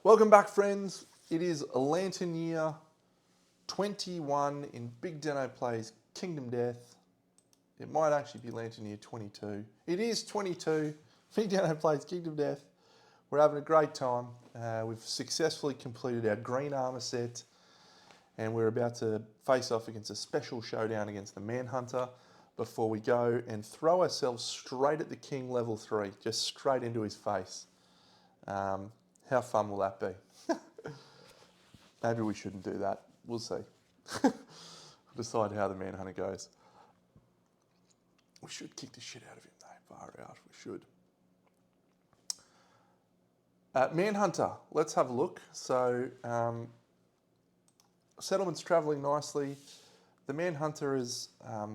Welcome back, friends. It is Lantern Year 21 in Big Deno Plays Kingdom Death. It might actually be Lantern Year 22. It is 22. Big Deno Plays Kingdom Death. We're having a great time. We've successfully completed our Green Armour Set, and we're about to face off against a special showdown against the Manhunter before we go and throw ourselves straight at the King level 3, just straight into his face. How fun will that be? Maybe we shouldn't do that. We'll see. We'll decide how the Manhunter goes. We should kick the shit out of him though, far out, we should. Manhunter, let's have a look. So, settlement's travelling nicely. The Manhunter is a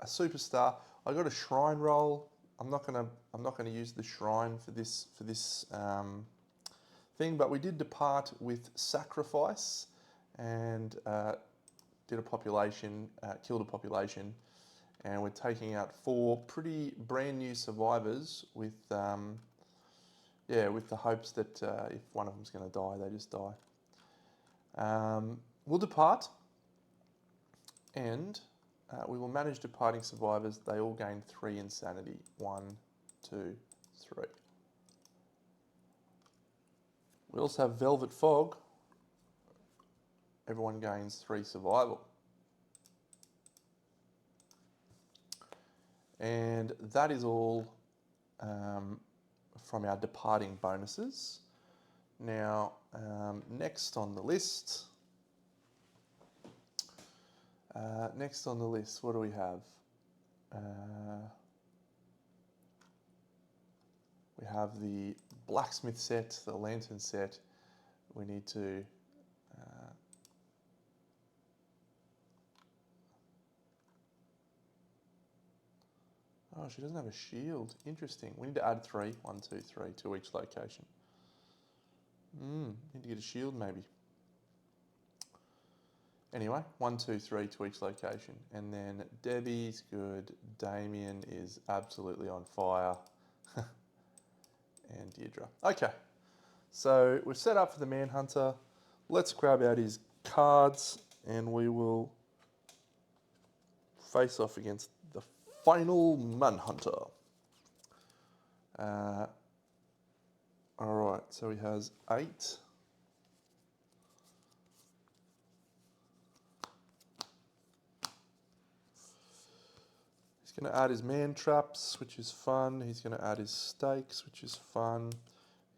superstar. I got a shrine roll. I'm not gonna use the shrine for this thing, but we did depart with sacrifice and did a population, killed a population, and we're taking out 4 pretty brand new survivors with with the hopes that if one of them's going to die, they just die. We'll depart, and we will manage departing survivors. They all gain 3 insanity. 1, 2, 3. We also have Velvet Fog. Everyone gains 3 survival. And that is all from our departing bonuses. Now, next on the list, what do we have? We have the blacksmith set, the lantern set. We need to oh, she doesn't have a shield. Interesting. We need to add 3. 1, 2, 3 to each location. Need to get a shield maybe. Anyway, 1, 2, 3 to each location. And then Debbie's good. Damien is absolutely on fire. And Deirdre. Okay, so we're set up for the Manhunter. Let's grab out his cards and we will face off against the final Manhunter. Alright, so he has 8. He's going to add his man traps, which is fun. He's going to add his stakes, which is fun.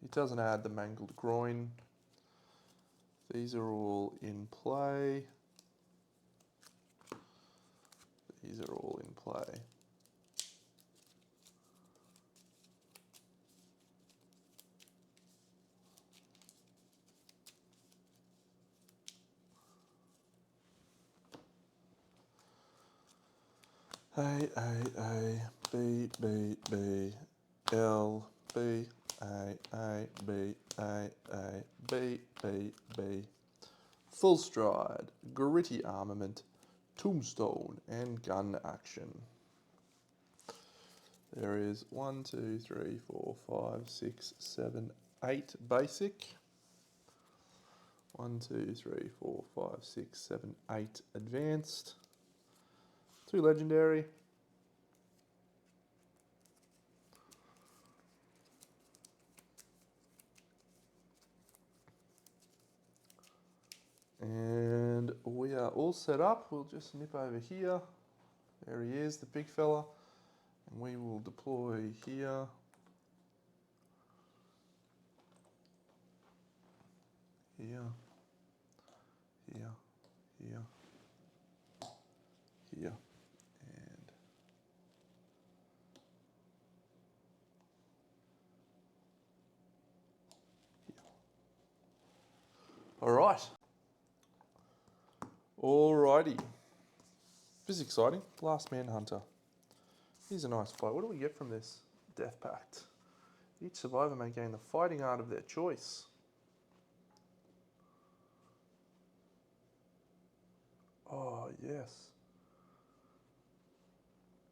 He doesn't add the mangled groin. These are all in play. These are all in play. A, B, B, B, L, B, A, B, A, B, B, B. Full stride, gritty armament, tombstone, and gun action. There is 1, 2, 3, 4, 5, 6, 7, 8 basic. 1, 2, 3, 4, 5, 6, 7, 8 advanced. 2 legendary. And we are all set up. We'll just nip over here. There he is, the big fella. And we will deploy here. Here. Here. Here. Here. All right. Alrighty. This is exciting. Last Manhunter. Here's a nice fight. What do we get from this Death Pact? Each survivor may gain the fighting art of their choice. Oh, yes.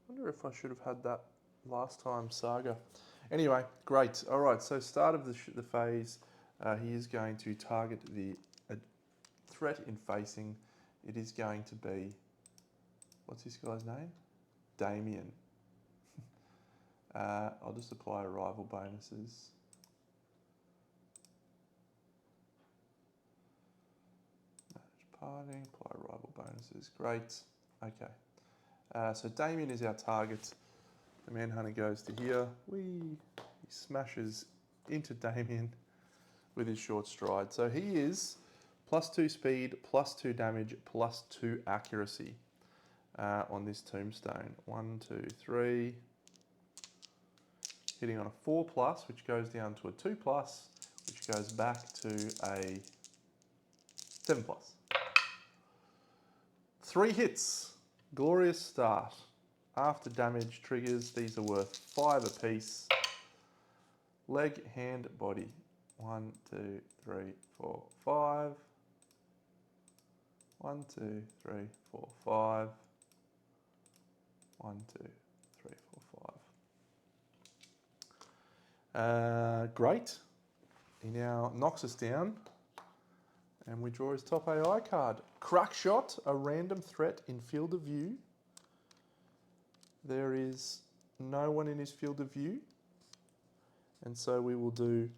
I wonder if I should have had that last time Saga. Anyway, great. All right, so start of the phase. He is going to target the threat in facing. It is going to be, what's this guy's name? Damien. I'll just apply arrival bonuses. Manage parting, apply arrival bonuses. Great. Okay. So Damien is our target. The Manhunter goes to here. He smashes into Damien with his short stride. So he is +2 speed, +2 damage, +2 accuracy on this tombstone. 1, 2, 3. Hitting on a 4+, which goes down to a 2+, which goes back to a 7+. 3 hits. Glorious start. After damage triggers, these are worth 5 apiece. Leg, hand, body. 1, 2, 3, 4, 5. 1, 2, 3, 4, 5. 1, 2, 3, 4, 5. Great. He now knocks us down and we draw his top AI card. Crackshot, a random threat in field of view. There is no one in his field of view. And so we will do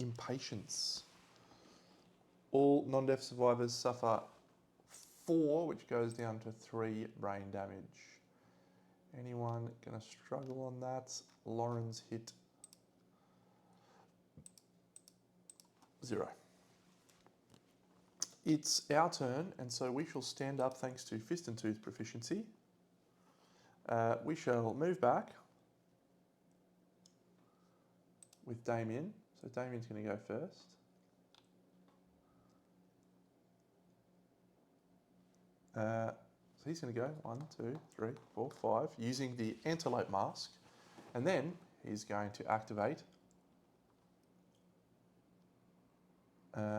Impatience. All non-death survivors suffer 4, which goes down to 3 brain damage. Anyone going to struggle on that? Lauren's hit 0. It's our turn, and so we shall stand up thanks to Fist and Tooth proficiency. We shall move back with Damien. So Damien's going to go first. So he's going to go 1, 2, 3, 4, 5, using the antelope mask. And then he's going to activate,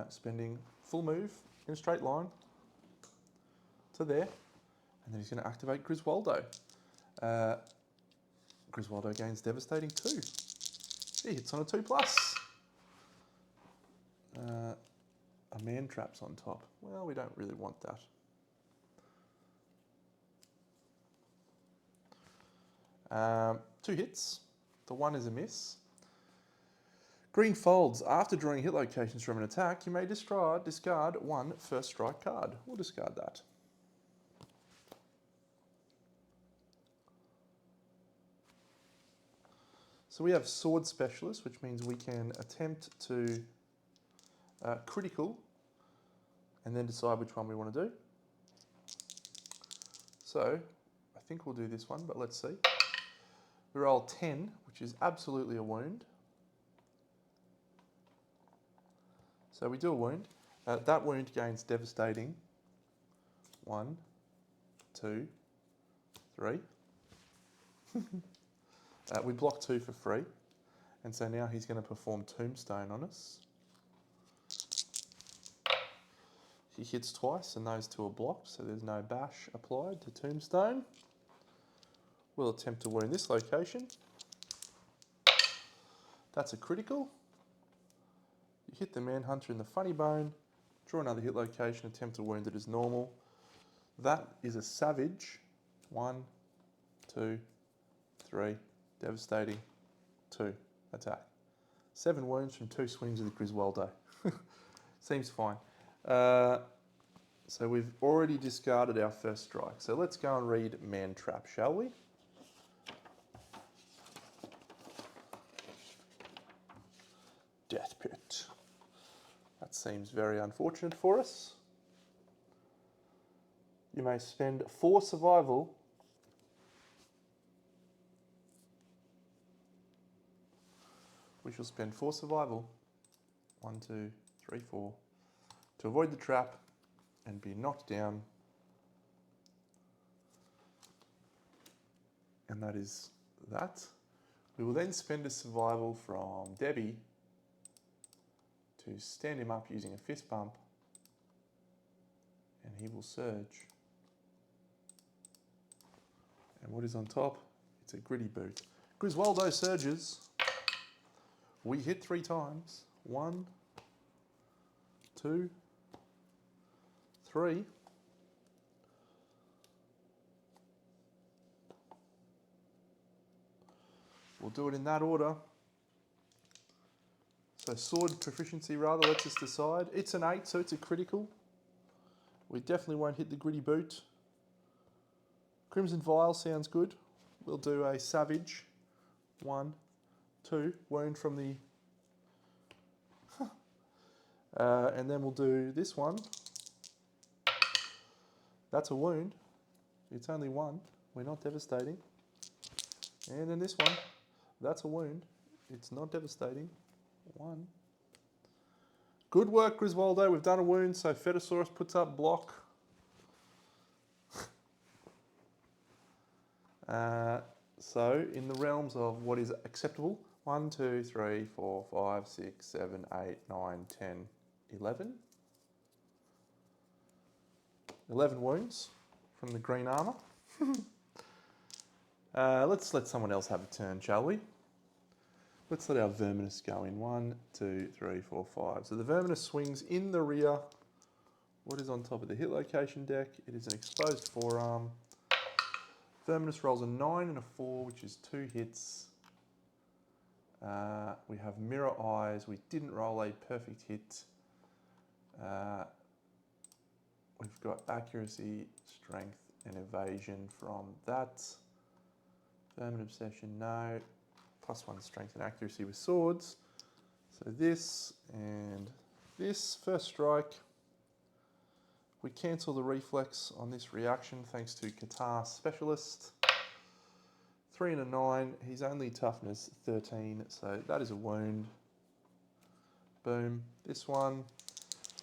spending full move in a straight line to there. And then he's going to activate Griswoldo. Griswoldo gains devastating 2. He hits on a 2+. A man trap's on top. Well, we don't really want that. Two hits. The 1 is a miss. Green folds. After drawing hit locations from an attack, you may discard 1 first strike card. We'll discard that. So we have Sword Specialist, which means we can attempt to critical and then decide which one we want to do. So I think we'll do this one, but let's see. We roll 10, which is absolutely a wound. So we do a wound. That wound gains devastating 1, 2, 3. We block 2 for free. And so now he's going to perform Tombstone on us. He hits twice and those 2 are blocked, so there's no bash applied to Tombstone. We'll attempt to wound this location. That's a critical. You hit the Manhunter in the funny bone, draw another hit location, attempt to wound it as normal. That is a savage. 1, 2, 3, devastating 2, attack. 7 wounds from 2 swings of the Griswoldo. Seems fine. So we've already discarded our first strike. So let's go and read Man Trap, shall we? Death Pit. That seems very unfortunate for us. You may spend 4 survival we shall spend 4 survival, 1, 2, 3, 4, to avoid the trap and be knocked down. And that is that. We will then spend a survival from Debbie to stand him up using a fist bump, and he will surge. And what is on top? It's a gritty boot. Griswoldo surges. We hit 3 times. 1, 2, 3. We'll do it in that order. So sword proficiency rather lets us decide. It's an 8, so it's a critical. We definitely won't hit the gritty boot. Crimson Vial sounds good. We'll do a savage. 1, 2, wound from the... and then we'll do this one. That's a wound. It's only 1. We're not devastating. And then this one. That's a wound. It's not devastating. 1. Good work, Griswoldo. We've done a wound, so Fetosaurus puts up block. So, in the realms of what is acceptable, 1, 2, 3, 4, 5, 6, 7, 8, 9, 10, 11. 11 wounds from the Green Armour. Let's let someone else have a turn, shall we? Let's let our Verminous go in. 1, 2, 3, 4, 5. So the Verminous swings in the rear. What is on top of the hit location deck? It is an exposed forearm. Verminous rolls a 9 and a 4, which is 2 hits. We have Mirror Eyes. We didn't roll a perfect hit. We've got accuracy, strength, and evasion from that. Vermin Obsession, no. +1 strength and accuracy with swords. So this and this. First strike. We cancel the reflex on this reaction thanks to Qatar Specialist. 3 and a 9. He's only toughness 13, so that is a wound. Boom. This one,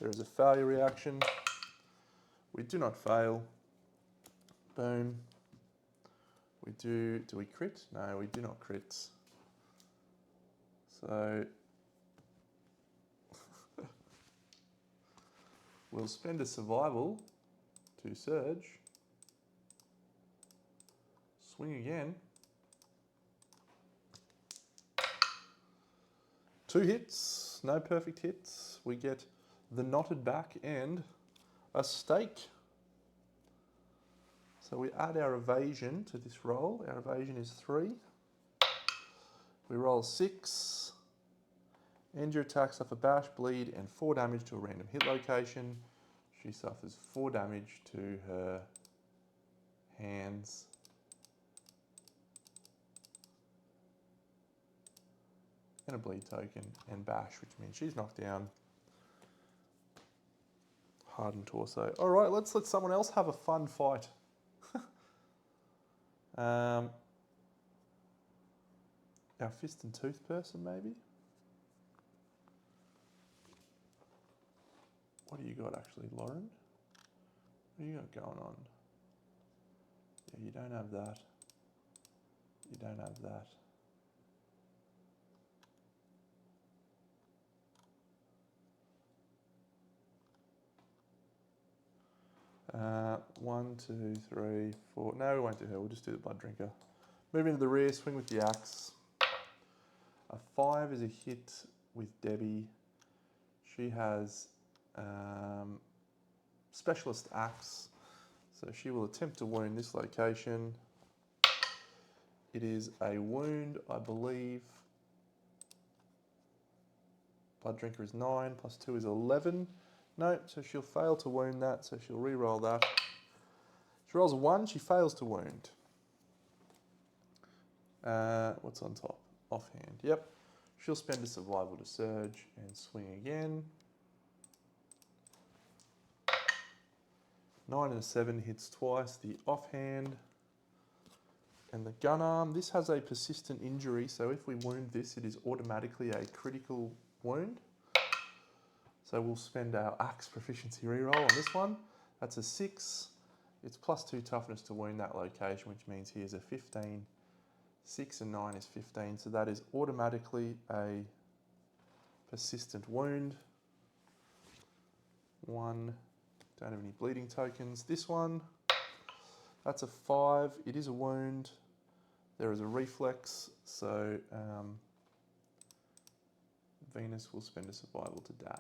there is a failure reaction. We do not fail. Boom. We do we crit? No, we do not crit. So we'll spend a survival to surge. Swing again. 2 hits, no perfect hits. We get the knotted back and a stake. So we add our evasion to this roll. Our evasion is 3. We roll 6. End your attack, suffer bash, bleed, and 4 damage to a random hit location. She suffers 4 damage to her hands. And a bleed token and bash, which means she's knocked down. Hardened torso. All right, let's let someone else have a fun fight. Our fist and tooth person, maybe? What do you got actually, Lauren? What do you got going on? Yeah, you don't have that. You don't have that. 1, 2, 3, 4. No, we won't do her. We'll just do the Blood Drinker. Move into the rear, swing with the axe. A 5 is a hit with Debbie. She has Specialist Axe, so she will attempt to wound this location. It is a wound, I believe. Blood Drinker is 9, +2 is 11. No, so she'll fail to wound that, so she'll re-roll that. She rolls a 1, she fails to wound. What's on top? Offhand, yep. She'll spend a survival to surge and swing again. 9 and a 7 hits twice, the offhand. And the gun arm, this has a persistent injury, so if we wound this, it is automatically a critical wound. So we'll spend our axe proficiency reroll on this one. That's a 6. It's +2 toughness to wound that location, which means he is a 15. 6 and 9 is 15, so that is automatically a persistent wound. 1, don't have any bleeding tokens. This one, that's a 5. It is a wound. There is a reflex, so Venus will spend a survival to dash.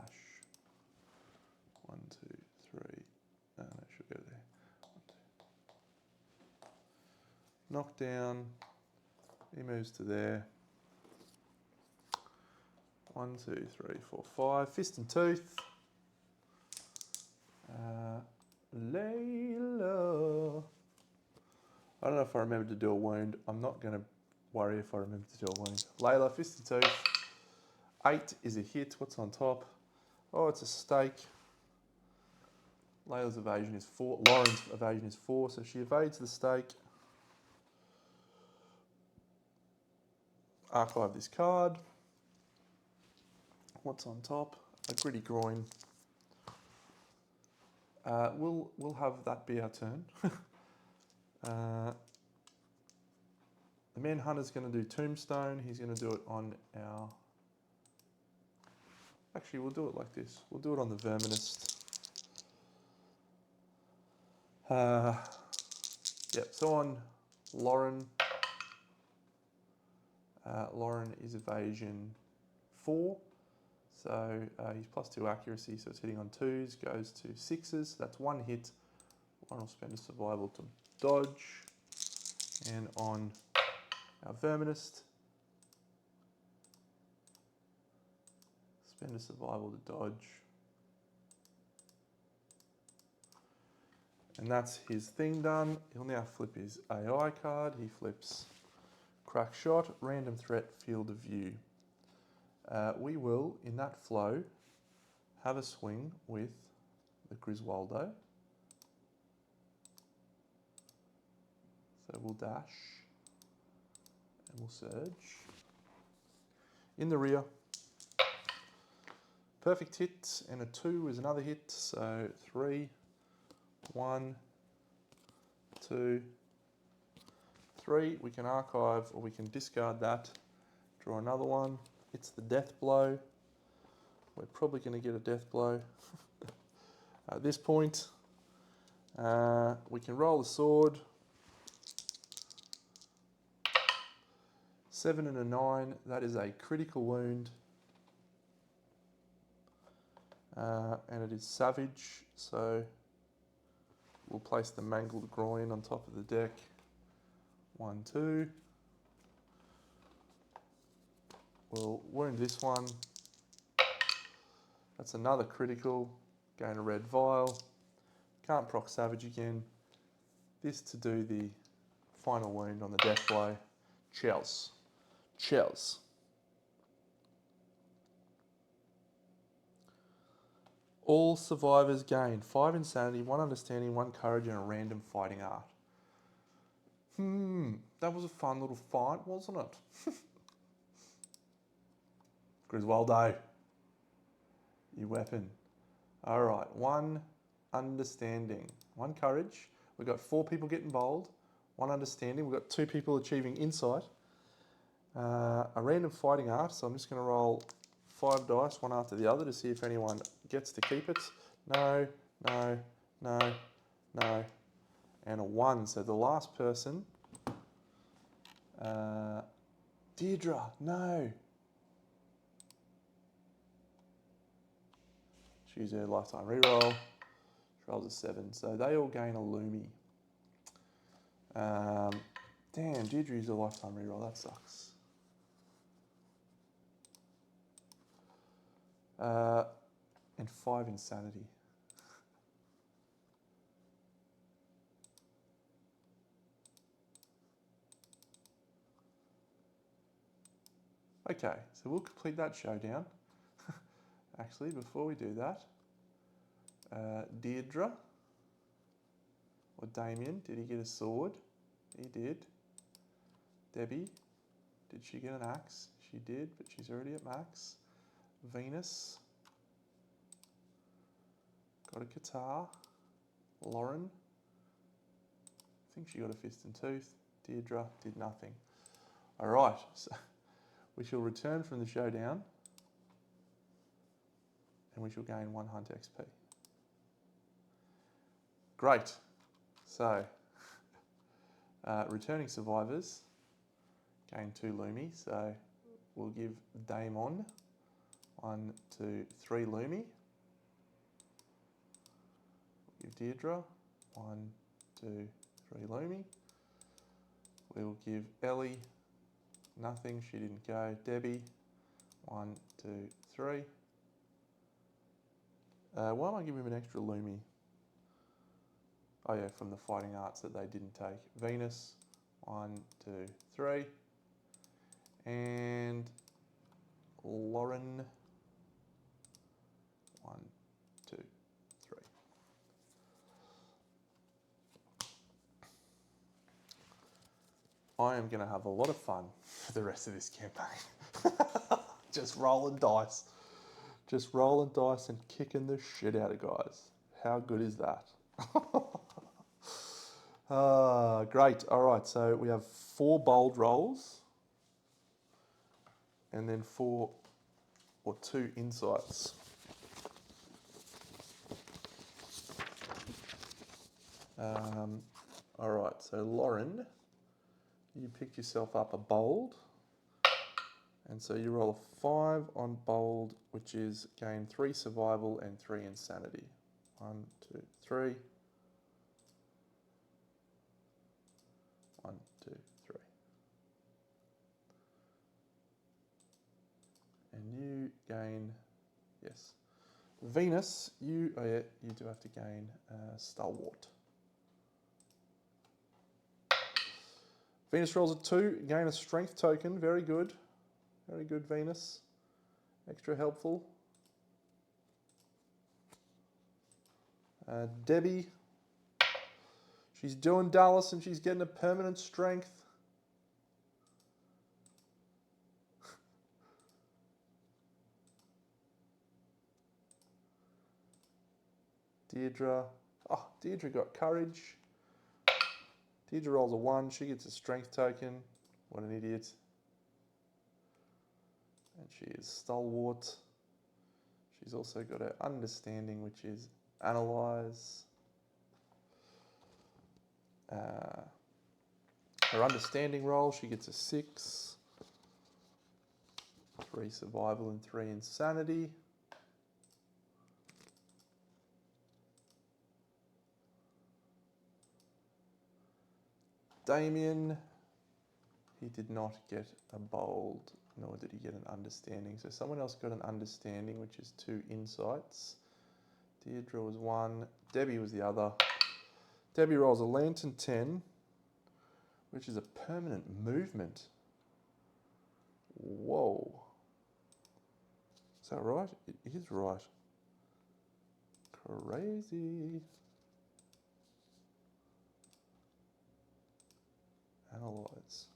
1, 2, 3. No, should go there. 1, 2. Knock down. He moves to there. 1, 2, 3, 4, 5. Fist and tooth. Layla. I don't know if I remember to do a wound. I'm not going to worry if I remember to do a wound. Layla, fist and tooth. 8 is a hit. What's on top? Oh, it's a stake. Layla's evasion is 4. Lauren's evasion is 4, so she evades the stake. Archive this card. What's on top? A gritty groin. We'll have that be our turn. The Manhunter's going to do Tombstone. He's going to do it on our... Actually, we'll do it like this. We'll do it on the Verminist. Yep, so on Lauren. Lauren is evasion 4. So he's +2 accuracy, so it's hitting on 2s, goes to 6s. That's 1 hit. One will spend a survival to dodge. And on our Verminist, spend a survival to dodge. And that's his thing done. He'll now flip his AI card. He flips Crack Shot, Random Threat, Field of View. We will, in that flow, have a swing with the Griswoldo. So we'll dash and we'll surge. In the rear, perfect hit and a 2 is another hit. So 3, 1, 2, 3. We can archive or we can discard that. Draw another one. It's the death blow. We're probably going to get a death blow. At this point, we can roll the sword. 7 and a 9. That is a critical wound. And it is savage, so we'll place the mangled groin on top of the deck. 1, 2. We'll wound this one. That's another critical. Gain a red vial. Can't proc savage again. This to do the final wound on the death blow. Chels. Chels. All survivors gain 5 insanity, 1 understanding, 1 courage, and a random fighting art. That was a fun little fight, wasn't it? Griswoldo, you weapon. All right, 1 understanding, 1 courage. We've got 4 people getting bold, 1 understanding. We've got 2 people achieving insight. A random fighting art, so I'm just going to roll 5 dice, one after the other, to see if anyone gets to keep it. No, no, no, no, and a 1. So the last person, Deirdre, no. Choose her lifetime reroll. She rolls a 7, so they all gain a Lumi. Damn, Deirdre used a lifetime reroll, that sucks. And 5 insanity. Okay, so we'll complete that showdown. Actually, before we do that, Deirdre, or Damien, did he get a sword? He did. Debbie, did she get an axe? She did, but she's already at max. Venus, got a guitar. Lauren, I think she got a fist and tooth. Deirdre did nothing. All right, so we shall return from the showdown and we shall gain 1 hunt XP. Great. So, returning survivors gain 2 Lumi. So we'll give Damon 1, 2, 3 Lumi. give Deirdre 1, 2, 3 Lumi. We will give Ellie nothing, she didn't go. Debbie 1, 2, 3. Why am I giving him an extra Lumi? Oh yeah, from the fighting arts that they didn't take. Venus 1, 2, 3. And Lauren 1, 2, 3. I am going to have a lot of fun for the rest of this campaign. Just rolling dice. Just rolling dice and kicking the shit out of guys. How good is that? Great. All right, so we have 4 bold rolls and then 4 or 2 insights. All right, so Lauren, you picked yourself up a bold, and so you roll a 5 on bold, which is gain 3 survival and 3 insanity. 1, 2, 3. 1, 2, 3. And you gain, yes. Venus, you do have to gain Stalwart. Venus rolls a 2, gain a strength token, very good. Very good, Venus. Extra helpful. Debbie, she's doing Dallas and she's getting a permanent strength. Deirdre, Deirdre got courage. Deirdre rolls a 1, she gets a strength token. What an idiot. And she is stalwart. She's also got her understanding, which is analyze. Her understanding roll, she gets a 6. 3 survival and 3 insanity. Damien, he did not get a bold, nor did he get an understanding. So someone else got an understanding, which is 2 insights. Deirdre was 1, Debbie was the other. Debbie rolls a lantern 10, which is a permanent movement. Whoa. Is that right? It is right. Crazy. Analyze.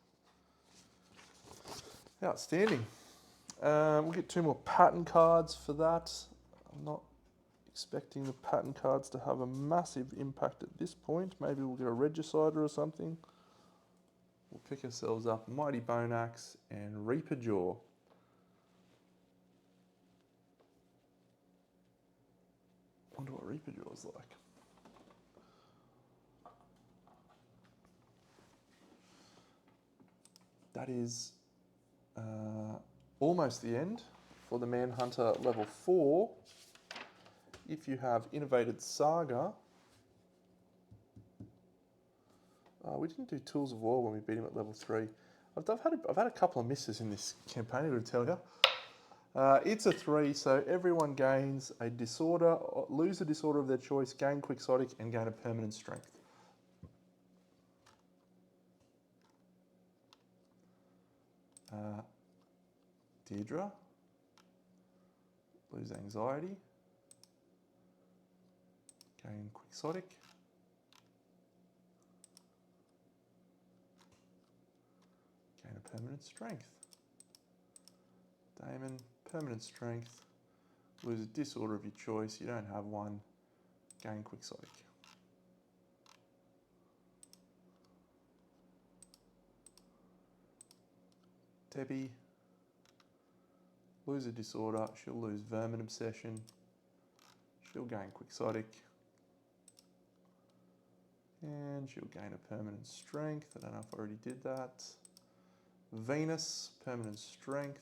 Outstanding. We'll get 2 more pattern cards for that. I'm not expecting the pattern cards to have a massive impact at this point. Maybe we'll get a Regicider or something. We'll pick ourselves up Mighty Bone Axe and Reaper Jaw. Wonder what Reaper Jaw is like. That is almost the end for the Manhunter level 4. If you have Innovated Saga, we didn't do Tools of War when we beat him at level 3. I've had a couple of misses in this campaign, I've got to tell you. It's a 3, so everyone gains a disorder, lose a disorder of their choice, gain Quixotic, and gain a permanent strength. Deirdre, lose anxiety, gain Quixotic, gain a permanent strength. Damon, permanent strength, lose a disorder of your choice, you don't have one, gain Quixotic. Debbie, lose a disorder, she'll lose Vermin Obsession, she'll gain Quixotic, and she'll gain a permanent strength. I don't know if I already did that. Venus, permanent strength,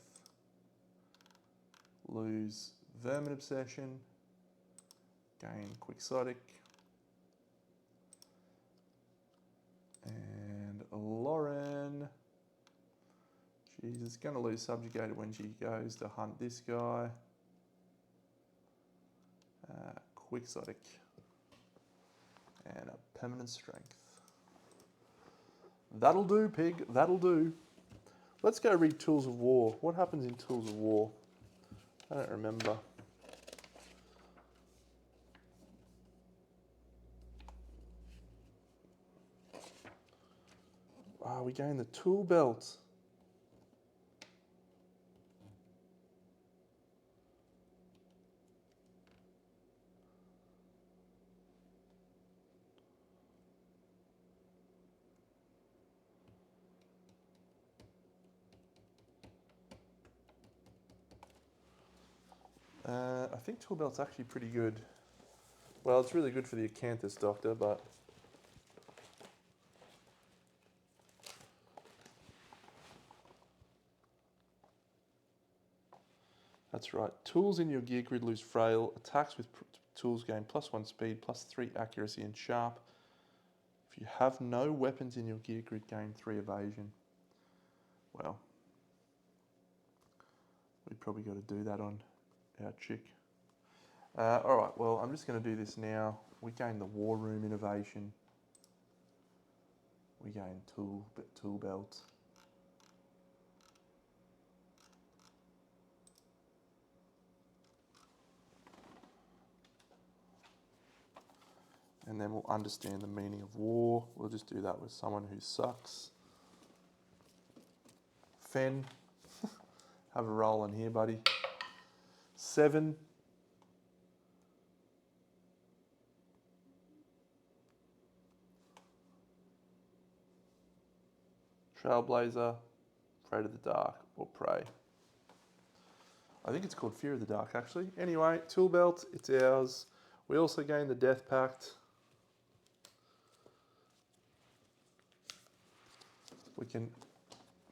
lose Vermin Obsession, gain Quixotic, Lauren. She's going to lose subjugated when she goes to hunt this guy. Quixotic. And a permanent strength. That'll do, pig. That'll do. Let's go read Tools of War. What happens in Tools of War? I don't remember. Ah, we gain the tool belt. I think tool belt's actually pretty good. Well, it's really good for the Acanthus Doctor, but that's right. Tools in your gear grid lose frail. Attacks with tools gain +1 speed, +3 accuracy and sharp. If you have no weapons in your gear grid, gain 3 evasion. Well, we probably got to do that on our chick. Alright, well, I'm just going to do this now. We gain the War Room innovation. We gain tool belt. And then we'll understand the meaning of war. We'll just do that with someone who sucks. Fen, have a roll in here, buddy. 7. Trailblazer, Afraid of the Dark, or Prey. I think it's called Fear of the Dark, actually. Anyway, tool belt, it's ours. We also gain the Death Pact. We can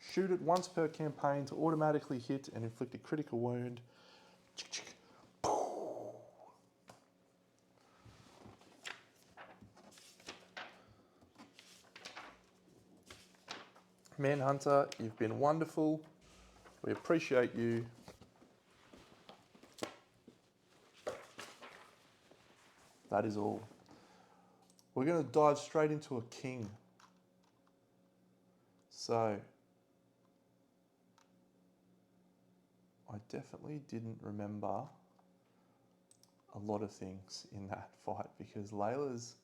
shoot it once per campaign to automatically hit and inflict a critical wound. Manhunter, you've been wonderful. We appreciate you. That is all. We're going to dive straight into a king. So, I definitely didn't remember a lot of things in that fight because Layla's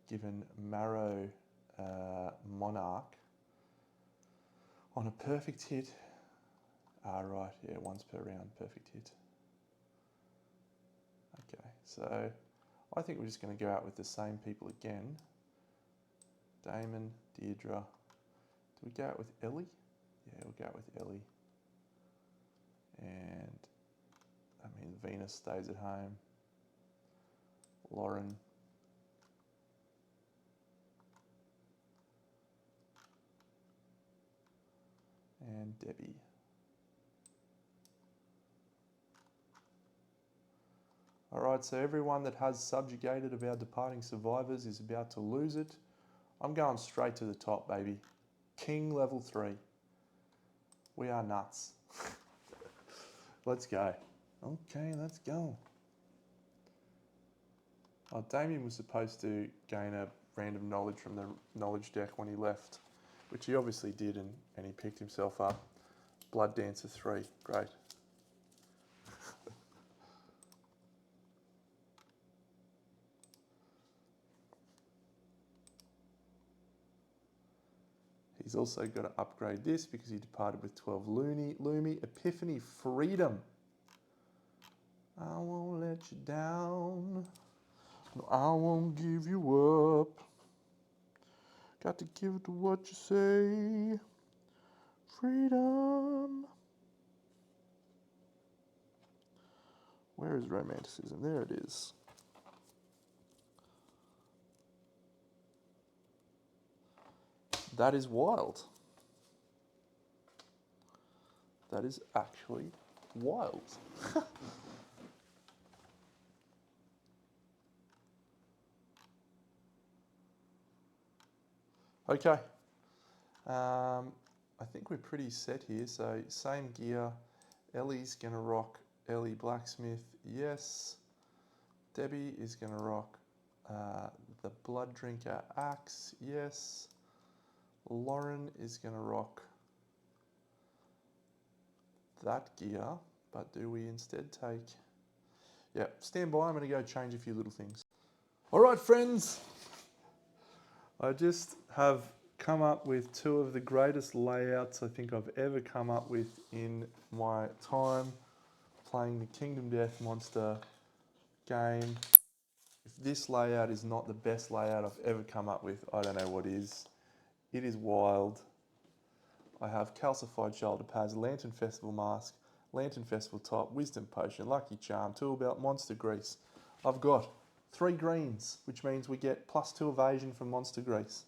given Marrow Monarch on a perfect hit. Right, yeah, once per round, perfect hit. Okay, so I think we're just going to go out with the same people again. Damon, Deirdre. Do we go out with Ellie? Yeah, we'll go out with Ellie. And, I mean, Venus stays at home. Lauren. And Debbie. Alright, so everyone that has subjugated of our departing survivors is about to lose it. I'm going straight to the top, baby. King level 3. We are nuts. Let's go. Okay, let's go. Oh, Damien was supposed to gain a random knowledge from the knowledge deck when he left, which he obviously did, and he picked himself up. Blood Dancer 3, great. He's also got to upgrade this because he departed with 12 Lumi, Epiphany, Freedom. I won't let you down. No, I won't give you up. Got to give it to what you say. Freedom. Where is romanticism? There it is. That is wild. That is actually wild. Okay, I think we're pretty set here. So same gear. Ellie's going to rock Ellie Blacksmith, yes. Debbie is going to rock the Blood Drinker Axe, yes. Lauren is going to rock that gear, but do we instead take... Yeah, stand by, I'm going to go change a few little things. All right, friends. I just have come up with two of the greatest layouts I think I've ever come up with in my time playing the Kingdom Death Monster game. If this layout is not the best layout I've ever come up with, I don't know what is. It is wild. I have calcified shoulder pads, Lantern Festival mask, Lantern Festival top, Wisdom Potion, Lucky Charm, Tool Belt, Monster Grease. I've got 3 greens, which means we get +2 evasion from Monster Grease.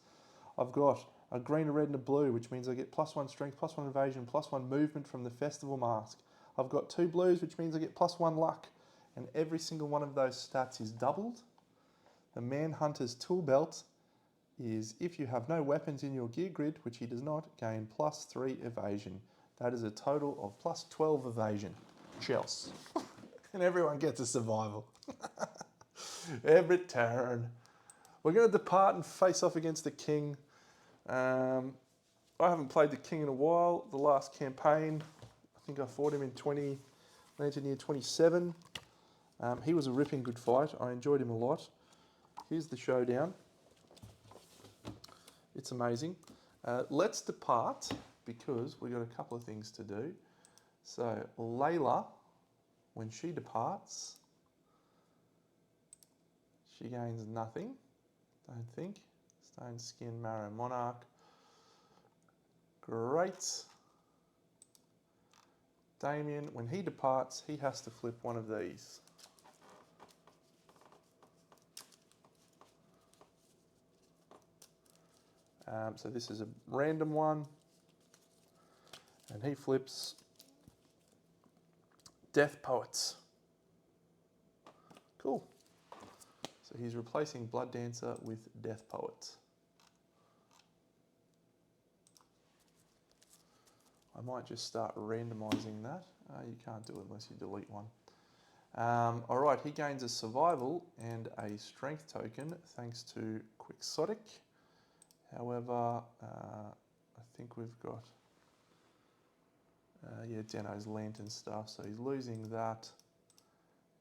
I've got a green, a red and a blue, which means I get +1 strength, +1 evasion, +1 movement from the Festival mask. I've got 2 blues, which means I get +1 luck. And every single one of those stats is doubled. The Manhunter's Tool Belt is, if you have no weapons in your gear grid, which he does not, gain +3 evasion. That is a total of +12 evasion. Shells. And everyone gets a survival. Every turn. We're going to depart and face off against the King. I haven't played the King in a while. The last campaign, I think I fought him in Lantern Year 27. He was a ripping good fight. I enjoyed him a lot. Here's the showdown. It's amazing. Let's depart because we've got a couple of things to do. So Layla, when she departs, she gains nothing, don't think. Stone Skin, Marrow Monarch. Great. Damien, when he departs, he has to flip one of these. So this is a random one. And he flips Death Poets. Cool. So he's replacing Blood Dancer with Death Poet. I might just start randomising that. You can't do it unless you delete one. All right, he gains a survival and a strength token thanks to Quixotic. However, I think we've got, yeah, Deno's Lantern stuff. So he's losing that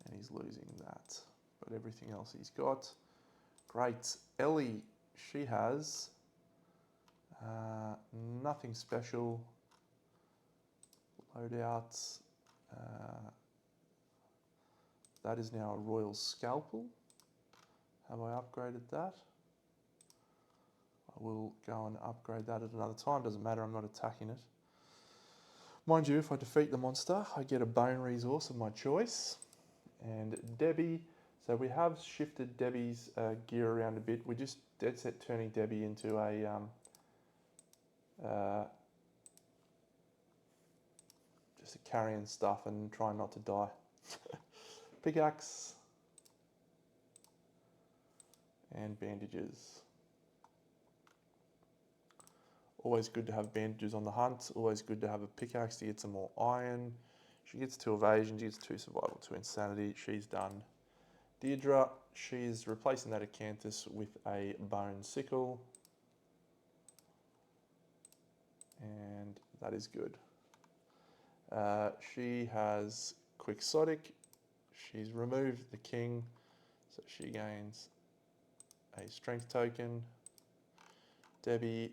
and he's losing that. But everything else he's got. Great. Ellie, she has nothing special. Loadouts. That is now a Royal Scalpel. Have I upgraded that? I will go and upgrade that at another time. Doesn't matter, I'm not attacking it. Mind you, if I defeat the monster, I get a bone resource of my choice. And Debbie, so we have shifted Debbie's gear around a bit. We're just dead set turning Debbie into a just a carrying stuff and trying not to die. Pickaxe and bandages. Always good to have bandages on the hunt. Always good to have a pickaxe to get some more iron. She gets 2 evasion, she gets 2 survival, 2 insanity. She's done. Deirdre, she's replacing that Acanthus with a bone sickle. And that is good. She has Quixotic. She's removed the King, so she gains a strength token. Debbie,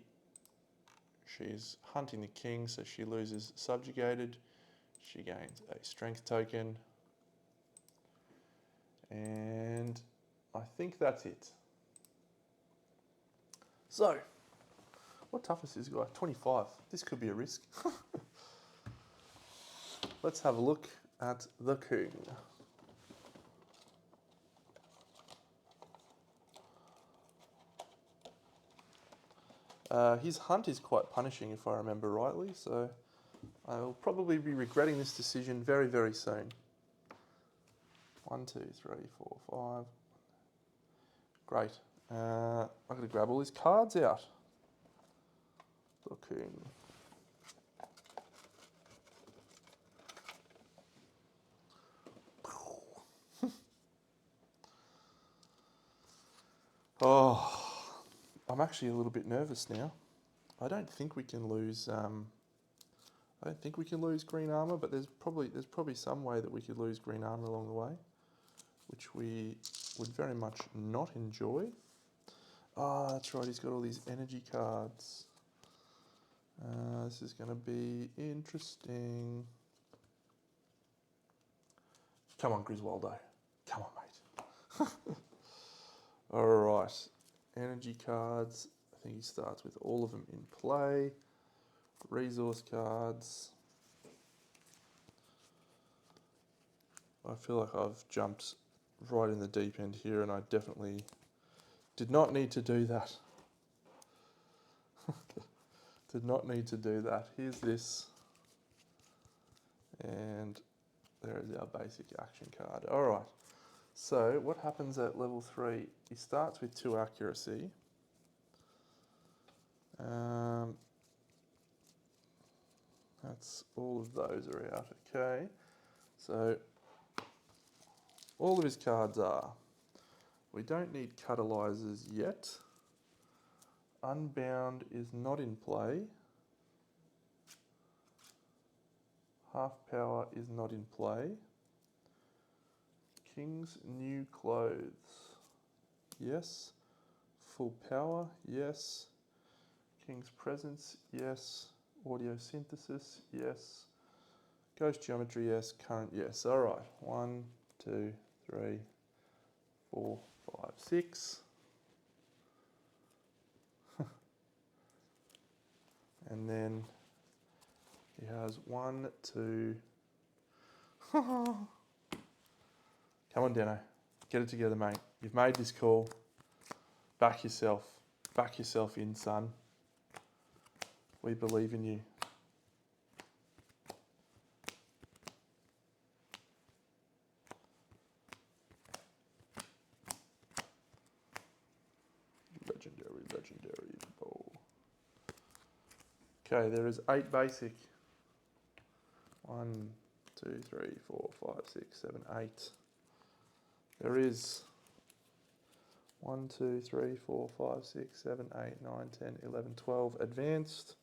she's hunting the King, so she loses subjugated. She gains a strength token. And I think that's it. So, what toughness is this guy? 25. This could be a risk. Let's have a look at the King. His hunt is quite punishing if I remember rightly, so I'll probably be regretting this decision very, very soon. 1, 2, 3, 4, 5. Great. I'm going to grab all his cards out. The king. Oh, I'm actually a little bit nervous now. I don't think we can lose. I don't think we can lose Green Armour, but there's probably some way that we could lose Green Armour along the way, which we would very much not enjoy. Ah, that's right. He's got all these energy cards. This is going to be interesting. Come on, Griswoldo. Come on, mate. All right. Energy cards. I think he starts with all of them in play. Resource cards. I feel like I've jumped right in the deep end here, and I definitely did not need to do that. Did not need to do that. Here's this. And there is our basic action card. All right. So what happens at level 3? He starts with 2 accuracy. That's all of those are out. Okay. So all of his cards are. We don't need catalyzers yet. Unbound is not in play. Half power is not in play. King's new clothes. Yes. Full power. Yes. King's presence. Yes. Audio synthesis. Yes. Ghost geometry. Yes. Current. Yes. All right. 1, 2, 3, 4, 5, 6. And then he has 1, 2. Come on, Deno. Get it together, mate. You've made this call. Back yourself. Back yourself in, son. We believe in you. Legendary bowl. Okay, there is 8 basic. 1, 2, 3, 4, 5, 6, 7, 8. There is 1, 2, 3, 4, 5, 6, 7, 8, 9, 10, 11, 12 advanced.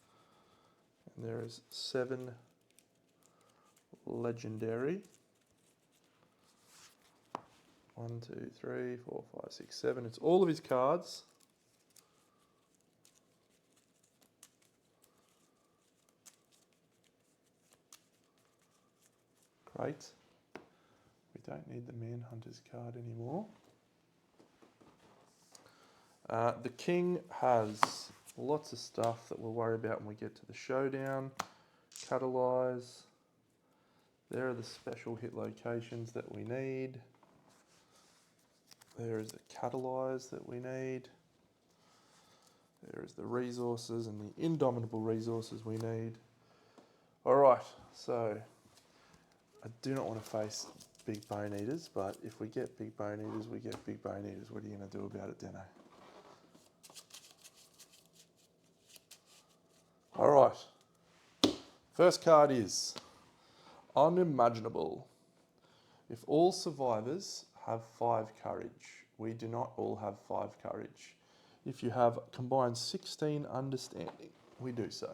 And there is 7 legendary. 1, 2, 3, 4, 5, 6, 7. It's all of his cards. Great. We don't need the Manhunter's card anymore. The King has lots of stuff that we'll worry about when we get to the showdown. Catalyze. There are the special hit locations that we need. There is the catalyze that we need. There is the resources and the indomitable resources we need. All right, so I do not want to face big bone eaters, but if we get big bone eaters, we get big bone eaters. What are you going to do about it, Deno? All right. First card is Unimaginable. If all survivors have 5 courage, we do not all have 5 courage. If you have combined 16 understanding, we do so.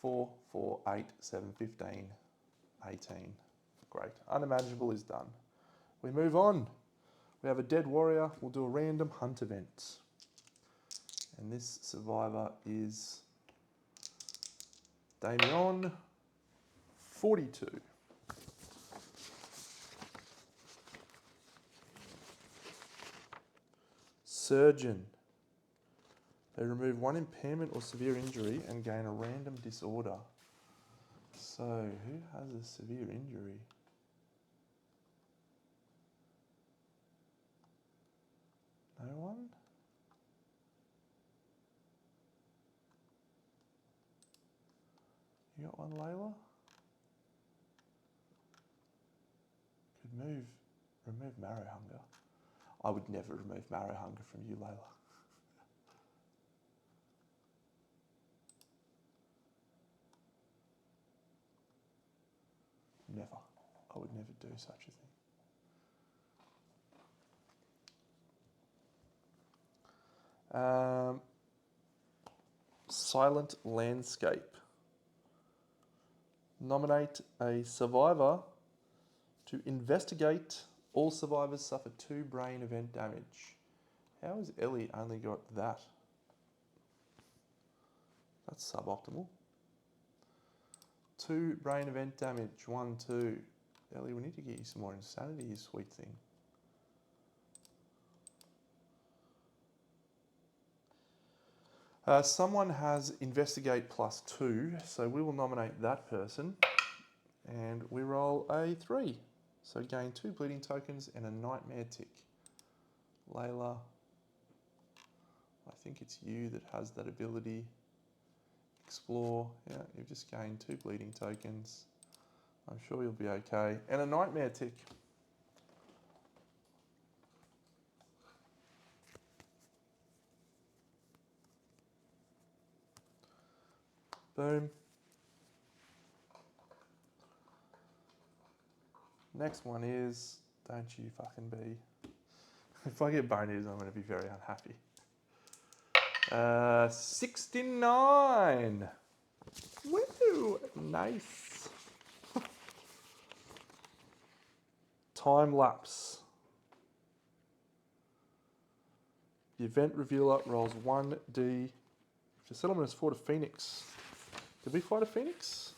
4, 4, 8, 7, 15, 18. Great. Unimaginable is done. We move on. We have a dead warrior. We'll do a random hunt event. And this survivor is Damien, 42. Surgeon. They remove 1 impairment or severe injury and gain a random disorder. So, who has a severe injury? No one? You got one, Layla? Could remove marrow hunger. I would never remove marrow hunger from you, Layla. Never. I would never do such a thing. Silent landscape. Nominate a survivor to investigate. All survivors suffer 2 brain event damage. How has Ellie only got that? That's suboptimal. 2 brain event damage. 1, 2. Ellie, we need to get you some more insanity, you sweet thing. Someone has investigate +2, so we will nominate that person. And we roll a 3. So gain 2 bleeding tokens and a nightmare tick. Layla, I think it's you that has that ability. Explore, yeah, you've just gained 2 bleeding tokens. I'm sure you'll be okay. And a nightmare tick. Boom. Next one is, don't you fucking be. If I get bone eaters, I'm going to be very unhappy. 69. Woo, nice. Time lapse. The event revealer rolls 1d. If the settlement is fought a phoenix. Did we fight a phoenix?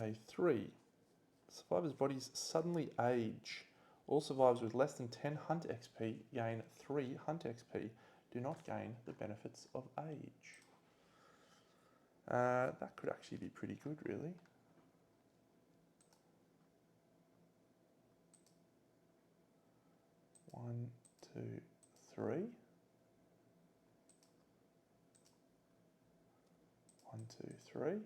A 3. Survivors' bodies suddenly age. All survivors with less than 10 hunt XP gain 3 hunt XP. Do not gain the benefits of age. That could actually be pretty good, really. One, two, three. 1, 2, 3.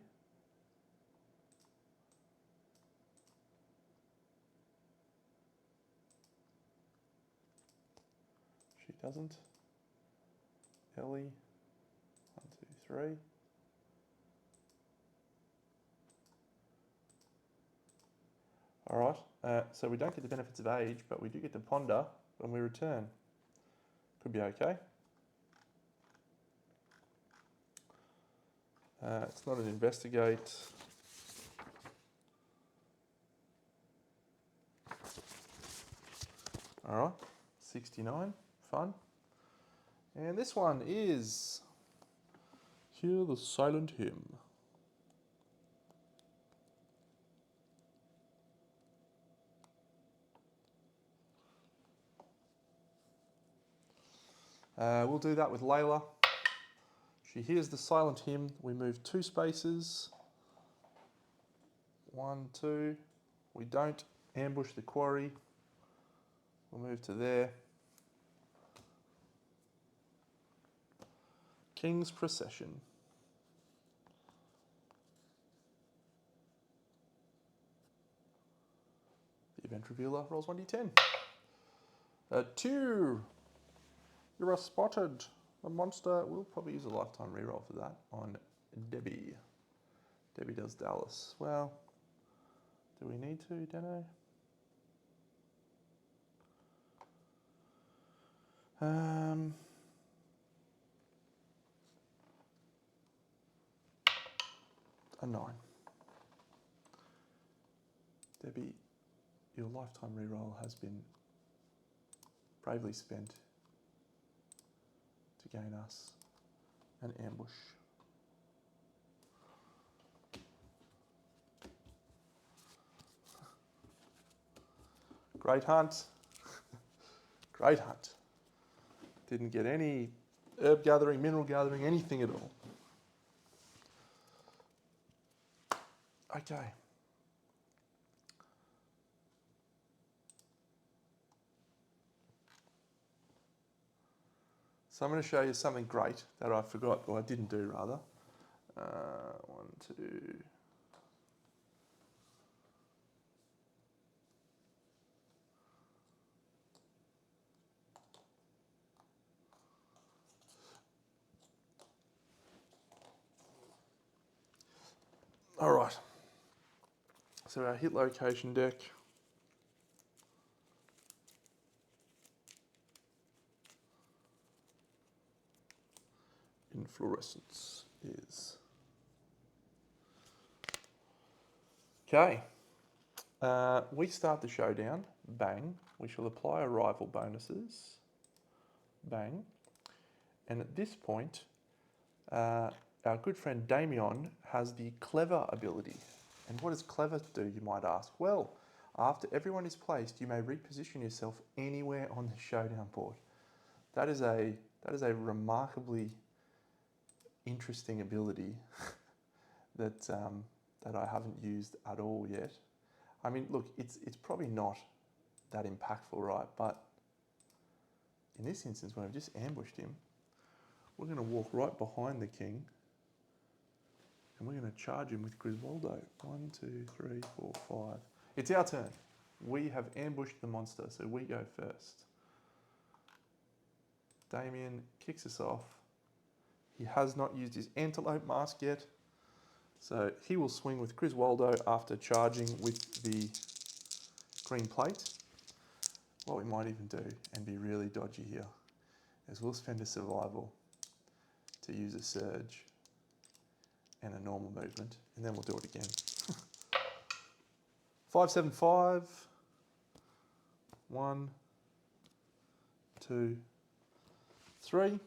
She doesn't. Ellie. 1, 2, 3. All right. So we don't get the benefits of age, but we do get to ponder when we return. Could be okay. It's not an investigate. All right. 69. Fun. And this one is Hear the Silent Hymn. We'll do that with Layla. She hears the silent hymn. We move 2 spaces. 1, 2. We don't ambush the quarry. We'll move to there. King's Procession. The event revealer rolls 1d10. 2. You are spotted. The monster, we'll probably use a lifetime reroll for that on Debbie. Debbie does Dallas. Well, do we need to, Deno? A 9. Debbie, your lifetime reroll has been bravely spent to gain us an ambush. Great hunt. Great hunt. Didn't get any herb gathering, mineral gathering, anything at all. Okay. So I'm going to show you something great that I forgot, or I didn't do rather. 1, 2, All right. So our hit location deck. In fluorescence is. Okay. We start the showdown. Bang. We shall apply arrival bonuses. Bang. And at this point, our good friend Damien has the clever ability. And what does clever do, you might ask? Well, after everyone is placed, you may reposition yourself anywhere on the showdown board. That is a remarkably interesting ability that that I haven't used at all yet. I mean, look, it's probably not that impactful, right? But in this instance, when I've just ambushed him, we're going to walk right behind the king, and we're going to charge him with Griswoldo. 1, 2, 3, 4, 5. It's our turn. We have ambushed the monster, so we go first. Damien kicks us off. He has not used his antelope mask yet, so he will swing with Griswoldo after charging with the green plate. What we might even do, and be really dodgy here, is we'll spend a survival to use a surge and a normal movement, and then we'll do it again. 5, 7, 5. 1, 2, 3.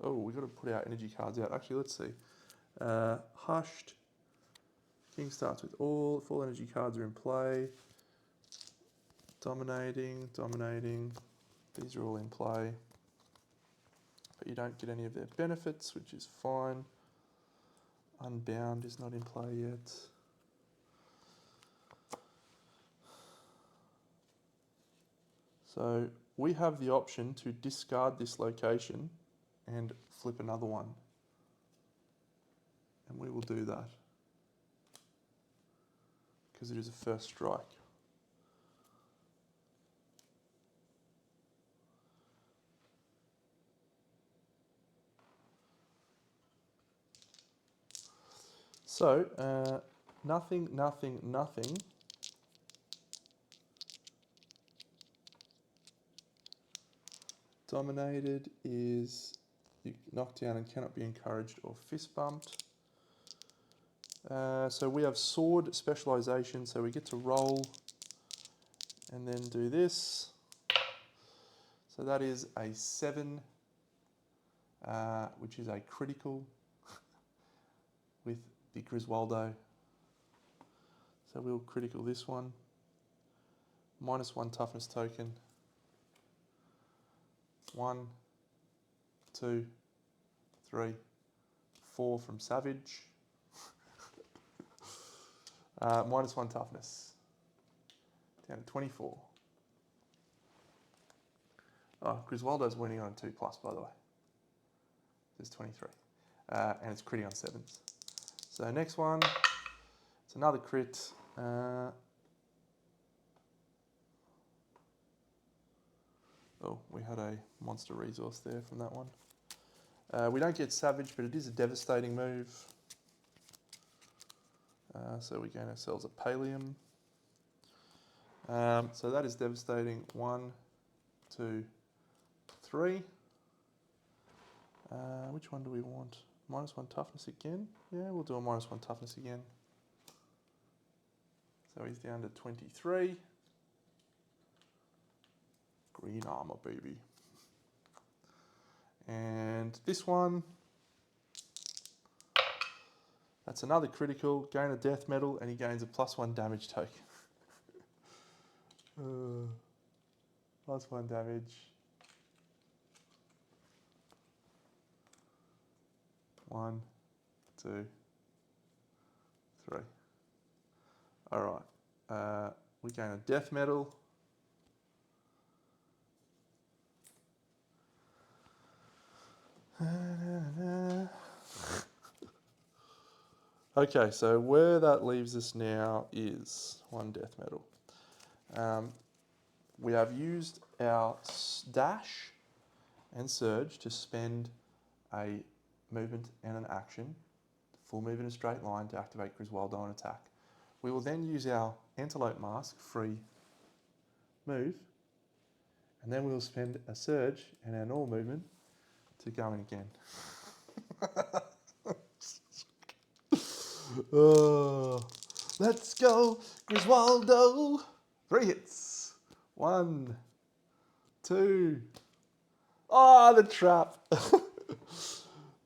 Oh, we've got to put our energy cards out. Actually, let's see. Hushed. King starts with all. Full energy cards are in play. Dominating, dominating. These are all in play. But you don't get any of their benefits, which is fine. Unbound is not in play yet. So we have the option to discard this location and flip another one. And we will do that, because it is a first strike. So, nothing, nothing, nothing. Dominated is knocked down and cannot be encouraged or fist bumped. So we have sword specialization, so we get to roll and then do this. So that is a 7, which is a critical with the Griswoldo. So we'll critical this one. -1 toughness token. 1, 2, 3, 4 from Savage. -1 toughness. Down to 24. Oh, Griswoldo's winning on a 2+, by the way. There's 23. And it's critting on 7s. So next one, it's another crit. Oh, we had a monster resource there from that one. We don't get Savage, but it is a devastating move. So we gain ourselves a Pallium. So that is devastating. 1, 2, 3. Which one do we want? -1 toughness again? Yeah, we'll do a -1 toughness again. So he's down to 23. Green Armour, baby. And this one, that's another critical, gain a death medal, and he gains a +1 damage token. +1 damage. 1, 2, 3. All right. We gain a death medal. Okay, so where that leaves us now is 1 death medal. We have used our dash and surge to spend a movement and an action full move in a straight line to activate Griswoldo on attack. We will then use our Antelope Mask free move, and then we'll spend a surge and our normal movement to go in again. Oh, let's go, Griswoldo! 3 hits. 1, 2. Oh, the trap.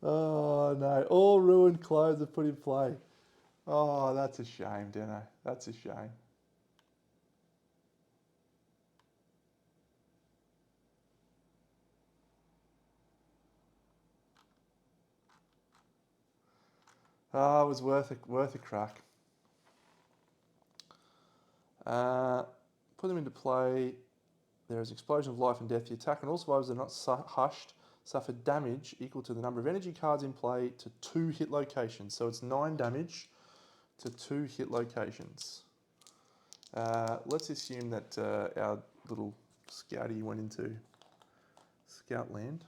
Oh no, all ruined clothes are put in play. Oh, that's a shame, Deno. That's a shame. Oh, it was worth a crack. Put them into play. There is an explosion of life and death. The attacker and all survivors that are not hushed suffer damage equal to the number of energy cards in play to 2 hit locations. So it's 9 damage to 2 hit locations. Let's assume that our little scouty went into scout land,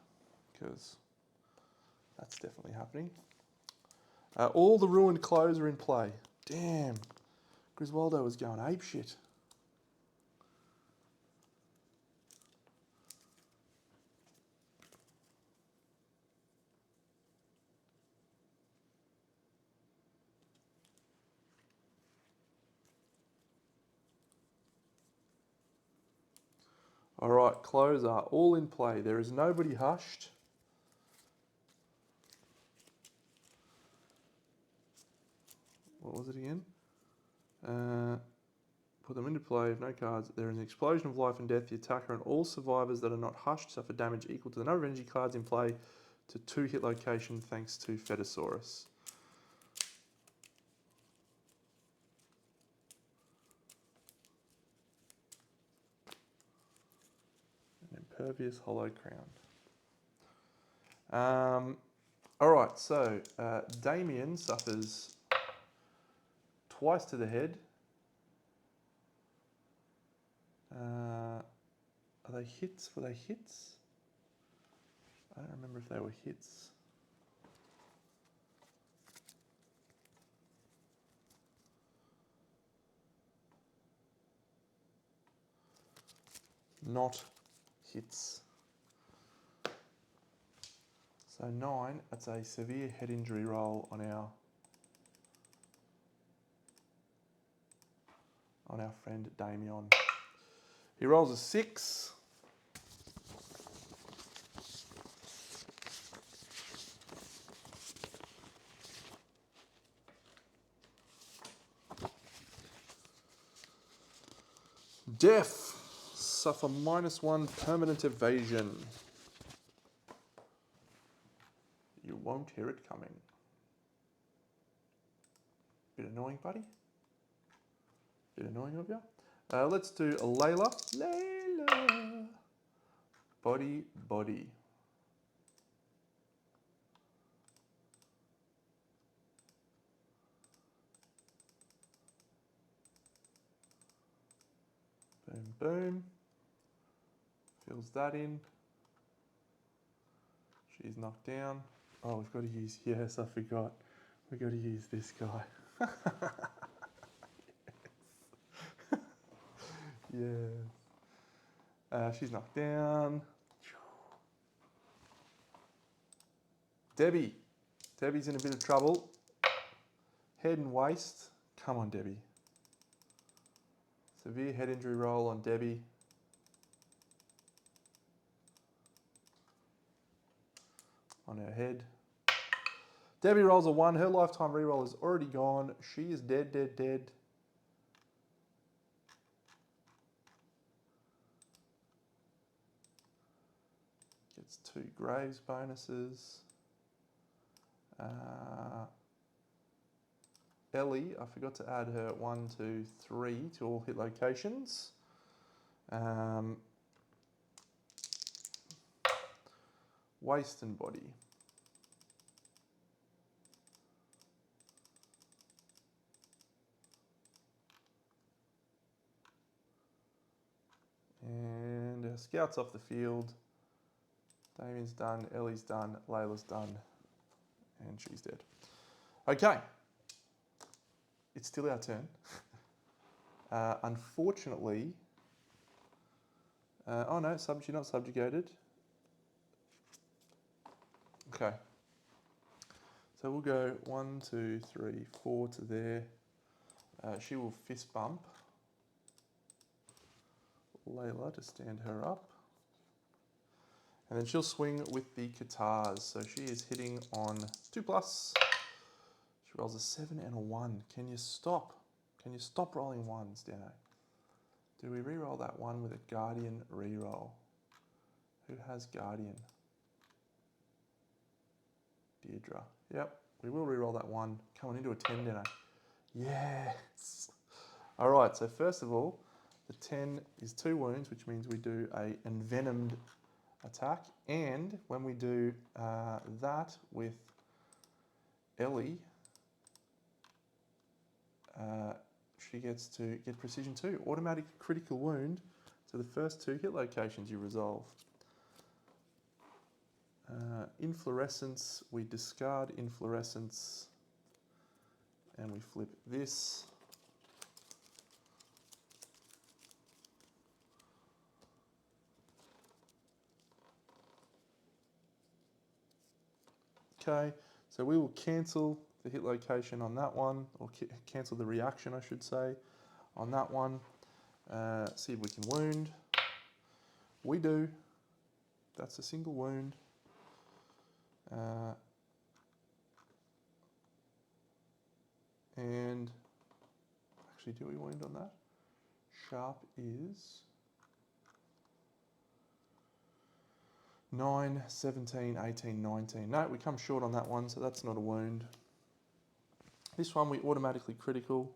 because that's definitely happening. All the ruined clothes are in play. Damn, Griswoldo was going apeshit. All right, clothes are all in play. There is nobody hushed. What was it again? Put them into play. No cards. There is an explosion of life and death. The attacker and all survivors that are not hushed suffer damage equal to the number of energy cards in play to 2 hit location, thanks to Fedosaurus. An impervious hollow crown. All right, so Damien suffers twice to the head. Are they hits? Were they hits? I don't remember if they were hits. Not hits. So 9, that's a severe head injury roll on our friend Damien. He rolls a 6. Deaf. Suffer -1 permanent evasion. You won't hear it coming. Bit annoying, buddy. Bit annoying of you. Let's do a Layla. Layla. Body, body. Boom, boom. Fills that in. She's knocked down. Oh, we've got to use, yes, I forgot. We've got to use this guy. Yeah. She's knocked down. Debbie. Debbie's in a bit of trouble. Head and waist. Come on, Debbie. Severe head injury roll on Debbie. On her head. Debbie rolls a 1. Her lifetime reroll is already gone. She is dead, dead, dead. Gets 2 Graves bonuses. Ellie, I forgot to add her 1, 2, 3 to all hit locations. Waist and body. And our scouts off the field. Damien's done, Ellie's done, Layla's done, and she's dead. Okay. It's still our turn. Unfortunately, oh no, you're not subjugated. Okay. So we'll go 1, 2, 3, 4 to there. She will fist bump Layla to stand her up. And then she'll swing with the katars. So she is hitting on 2+. She rolls a 7 and a 1. Can you stop? Can you stop rolling 1s, Dano? Do we re-roll that 1 with a Guardian re-roll? Who has Guardian? Deirdre. Yep, we will re-roll that 1. Coming into a 10, Dano. Yes! All right, so first of all, the 10 is 2 wounds, which means we do a envenomed attack. And when we do that with Ellie, she gets to get precision 2. Automatic critical wound to the first 2 hit locations you resolve. Inflorescence, we discard inflorescence and we flip this. Okay, so we will cancel the hit location on that one, or cancel the reaction, I should say, on that one. See if we can wound. We do. That's a single wound. And actually, do we wound on that? Sharp is 9, 17, 18, 19. No, we come short on that one, so that's not a wound. This one we automatically critical.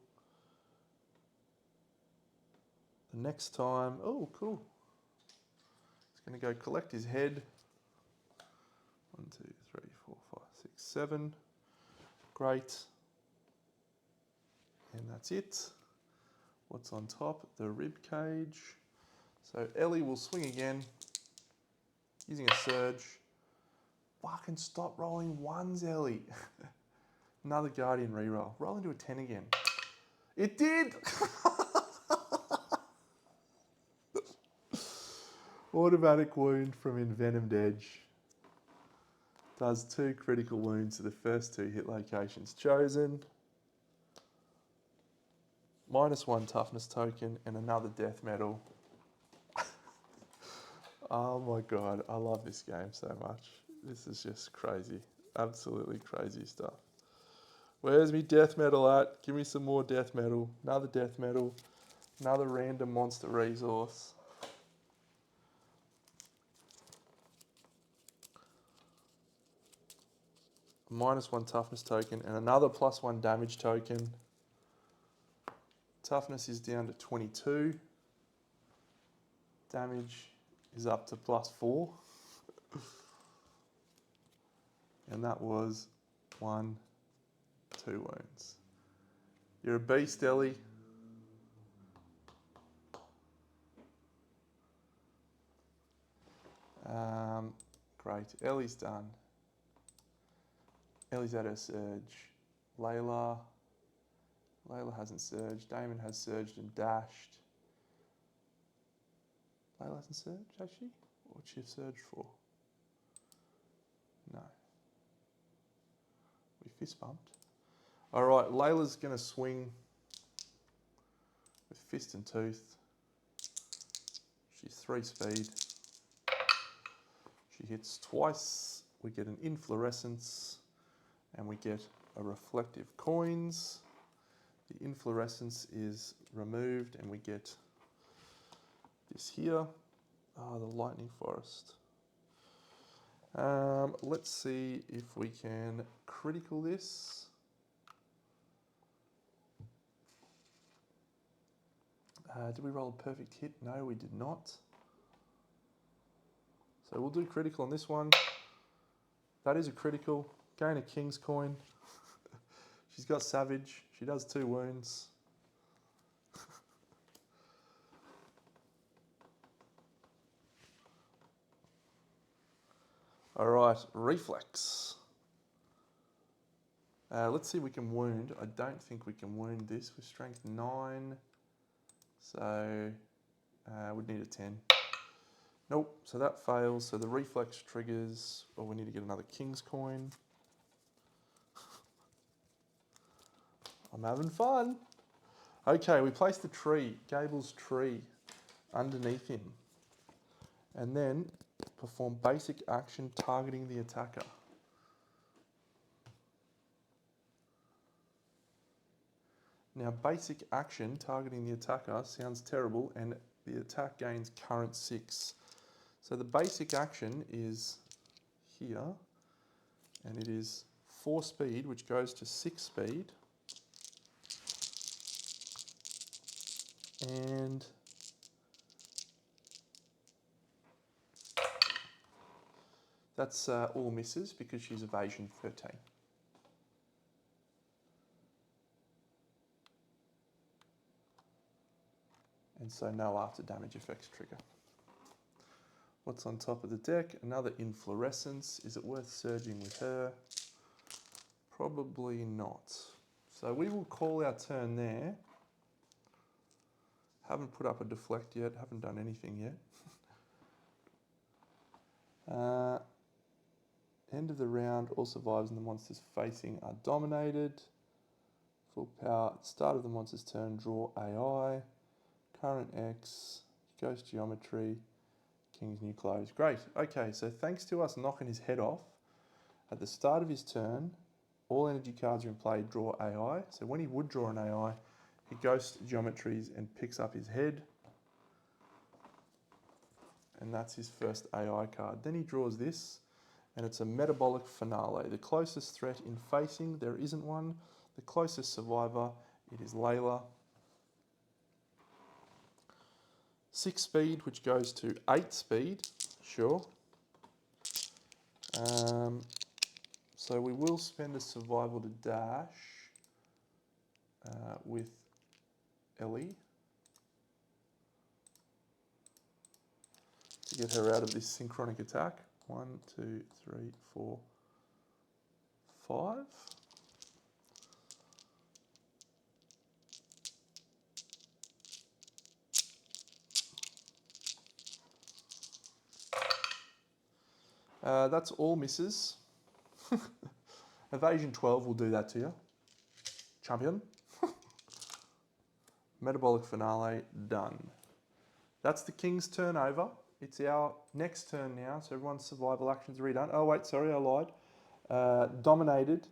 The next time, oh cool. It's going to go collect his head. 1, 2, 3, 4, 5, 6, 7. Great. And that's it. What's on top? The rib cage. So Ellie will swing again, using a surge. Fucking stop rolling 1s, Ellie. Another Guardian reroll. Roll into a 10 again. It did! Automatic wound from Envenomed Edge. Does 2 critical wounds to the first 2 hit locations chosen. -1 toughness token and another death medal. Oh my god, I love this game so much. This is just crazy. Absolutely crazy stuff. Where's me death medal at? Give me some more death medal. Another death medal. Another random monster resource. -1 toughness token and another +1 damage token. Toughness is down to 22. Damage is up to +4. And that was 1, 2 wounds. You're a beast, Ellie. Great, Ellie's done. Ellie's at her surge. Layla hasn't surged. Damon has surged and dashed. Layla hasn't surged, has she? What'd she have surged for? No. We fist bumped. All right, Layla's going to swing with fist and tooth. She's 3 speed. She hits twice. We get an inflorescence and we get a reflective coins. The inflorescence is removed and we get this here. Oh, the lightning forest. Let's see if we can critical this. Did we roll a perfect hit? No, we did not. So we'll do critical on this one. That is a critical. Gain a king's coin. She's got savage. She does 2 wounds. All right, reflex. Let's see if we can wound. I don't think we can wound this with strength 9. So we'd need a 10. Nope, so that fails. So the reflex triggers, or we need to get another king's coin. I'm having fun. Okay, we place the tree, Gable's tree, underneath him. And then perform basic action targeting the attacker. Now, basic action targeting the attacker sounds terrible, and the attack gains current 6. So the basic action is here, and it is 4 speed, which goes to 6 speed. And that's all misses because she's evasion 13. And so no after damage effects trigger. What's on top of the deck? Another inflorescence. Is it worth surging with her? Probably not. So we will call our turn there. Haven't put up a deflect yet, haven't done anything yet. End of the round, all survivors and the monsters facing are dominated. Full power, at the start of the monster's turn, draw AI. Current X, Ghost Geometry, King's New Clothes. Great, okay, so thanks to us knocking his head off, at the start of his turn, all energy cards are in play, draw AI. So when he would draw an AI, he Ghost Geometries and picks up his head. And that's his first AI card. Then he draws this, and it's a Metabolic Finale. The closest threat in facing, there isn't one. The closest survivor, it is Layla. 6 speed, which goes to 8 speed, sure. So we will spend a survival to dash with Ellie to get her out of this synchronic attack. 1, 2, 3, 4, 5. That's all misses. Evasion 12 will do that to you. Champion. Metabolic Finale, done. That's the King's turn over. It's our next turn now, so everyone's survival actions are redone. Oh wait, sorry, I lied. Dominated. At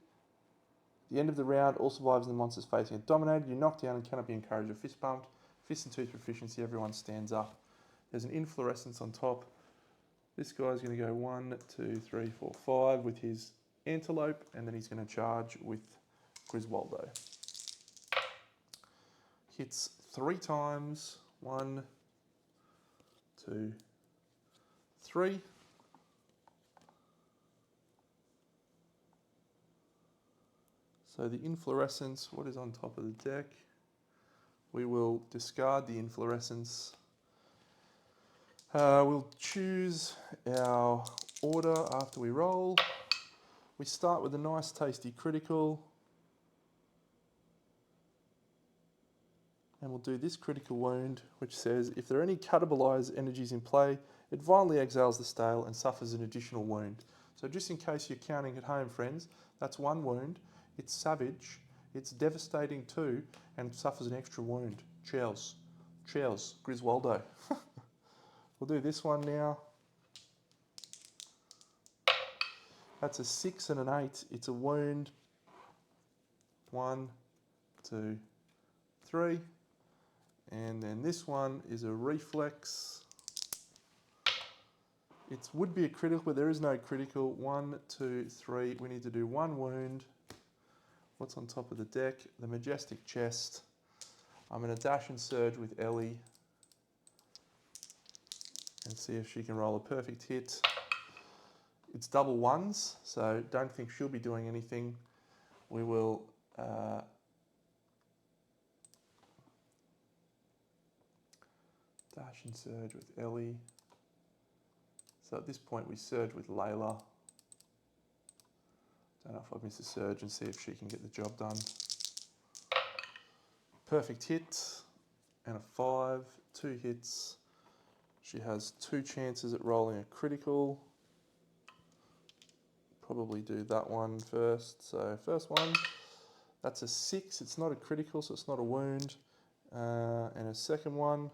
the end of the round, all survivors and the monsters facing are dominated. You're knocked down and cannot be encouraged or fist pumped. Fist and tooth proficiency, everyone stands up. There's an inflorescence on top. This guy's going to go 1, 2, 3, 4, 5 with his antelope, and then he's going to charge with Griswoldo. Hits 3 times. 1, 2, 3. So the inflorescence, what is on top of the deck? We will discard the inflorescence. We'll choose our order after we roll. We start with a nice tasty critical. And we'll do this critical wound, which says, if there are any catabolized energies in play, it violently exiles the stale and suffers an additional wound. So just in case you're counting at home, friends, that's 1 wound. It's savage, it's devastating too, and suffers an extra wound. Cheers. Cheers, Griswoldo. We'll do this one now. That's a 6 and an 8. It's a wound. 1, 2, 3. And then this one is a reflex. It would be a critical, but there is no critical. 1, 2, 3. We need to do 1 wound. What's on top of the deck? The Majestic Chest. I'm going to dash and surge with Ellie and see if she can roll a perfect hit. It's double 1s, so don't think she'll be doing anything. We will dash and surge with Ellie. So at this point we surge with Layla. Don't know if I've missed a surge and see if she can get the job done. Perfect hit and a 5, 2 hits. She has 2 chances at rolling a critical. Probably do that one first. So first one, that's a 6. It's not a critical, so it's not a wound. And a second one,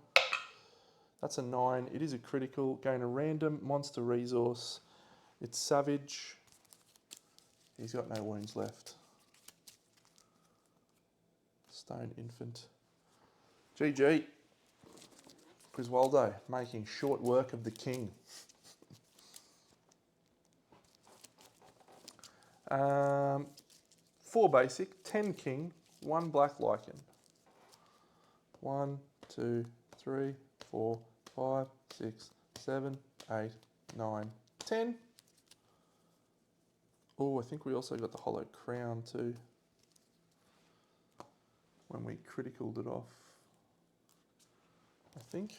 that's a 9. It is a critical. Gain a random monster resource. It's savage. He's got no wounds left. Stone infant. GG. Griswoldo making short work of the king. 4 basic, 10 king, 1 black lichen. 1, 2, 3, 4, 5, 6, 7, 8, 9, 10. Oh, I think we also got the hollow crown too. When we criticaled it off, I think.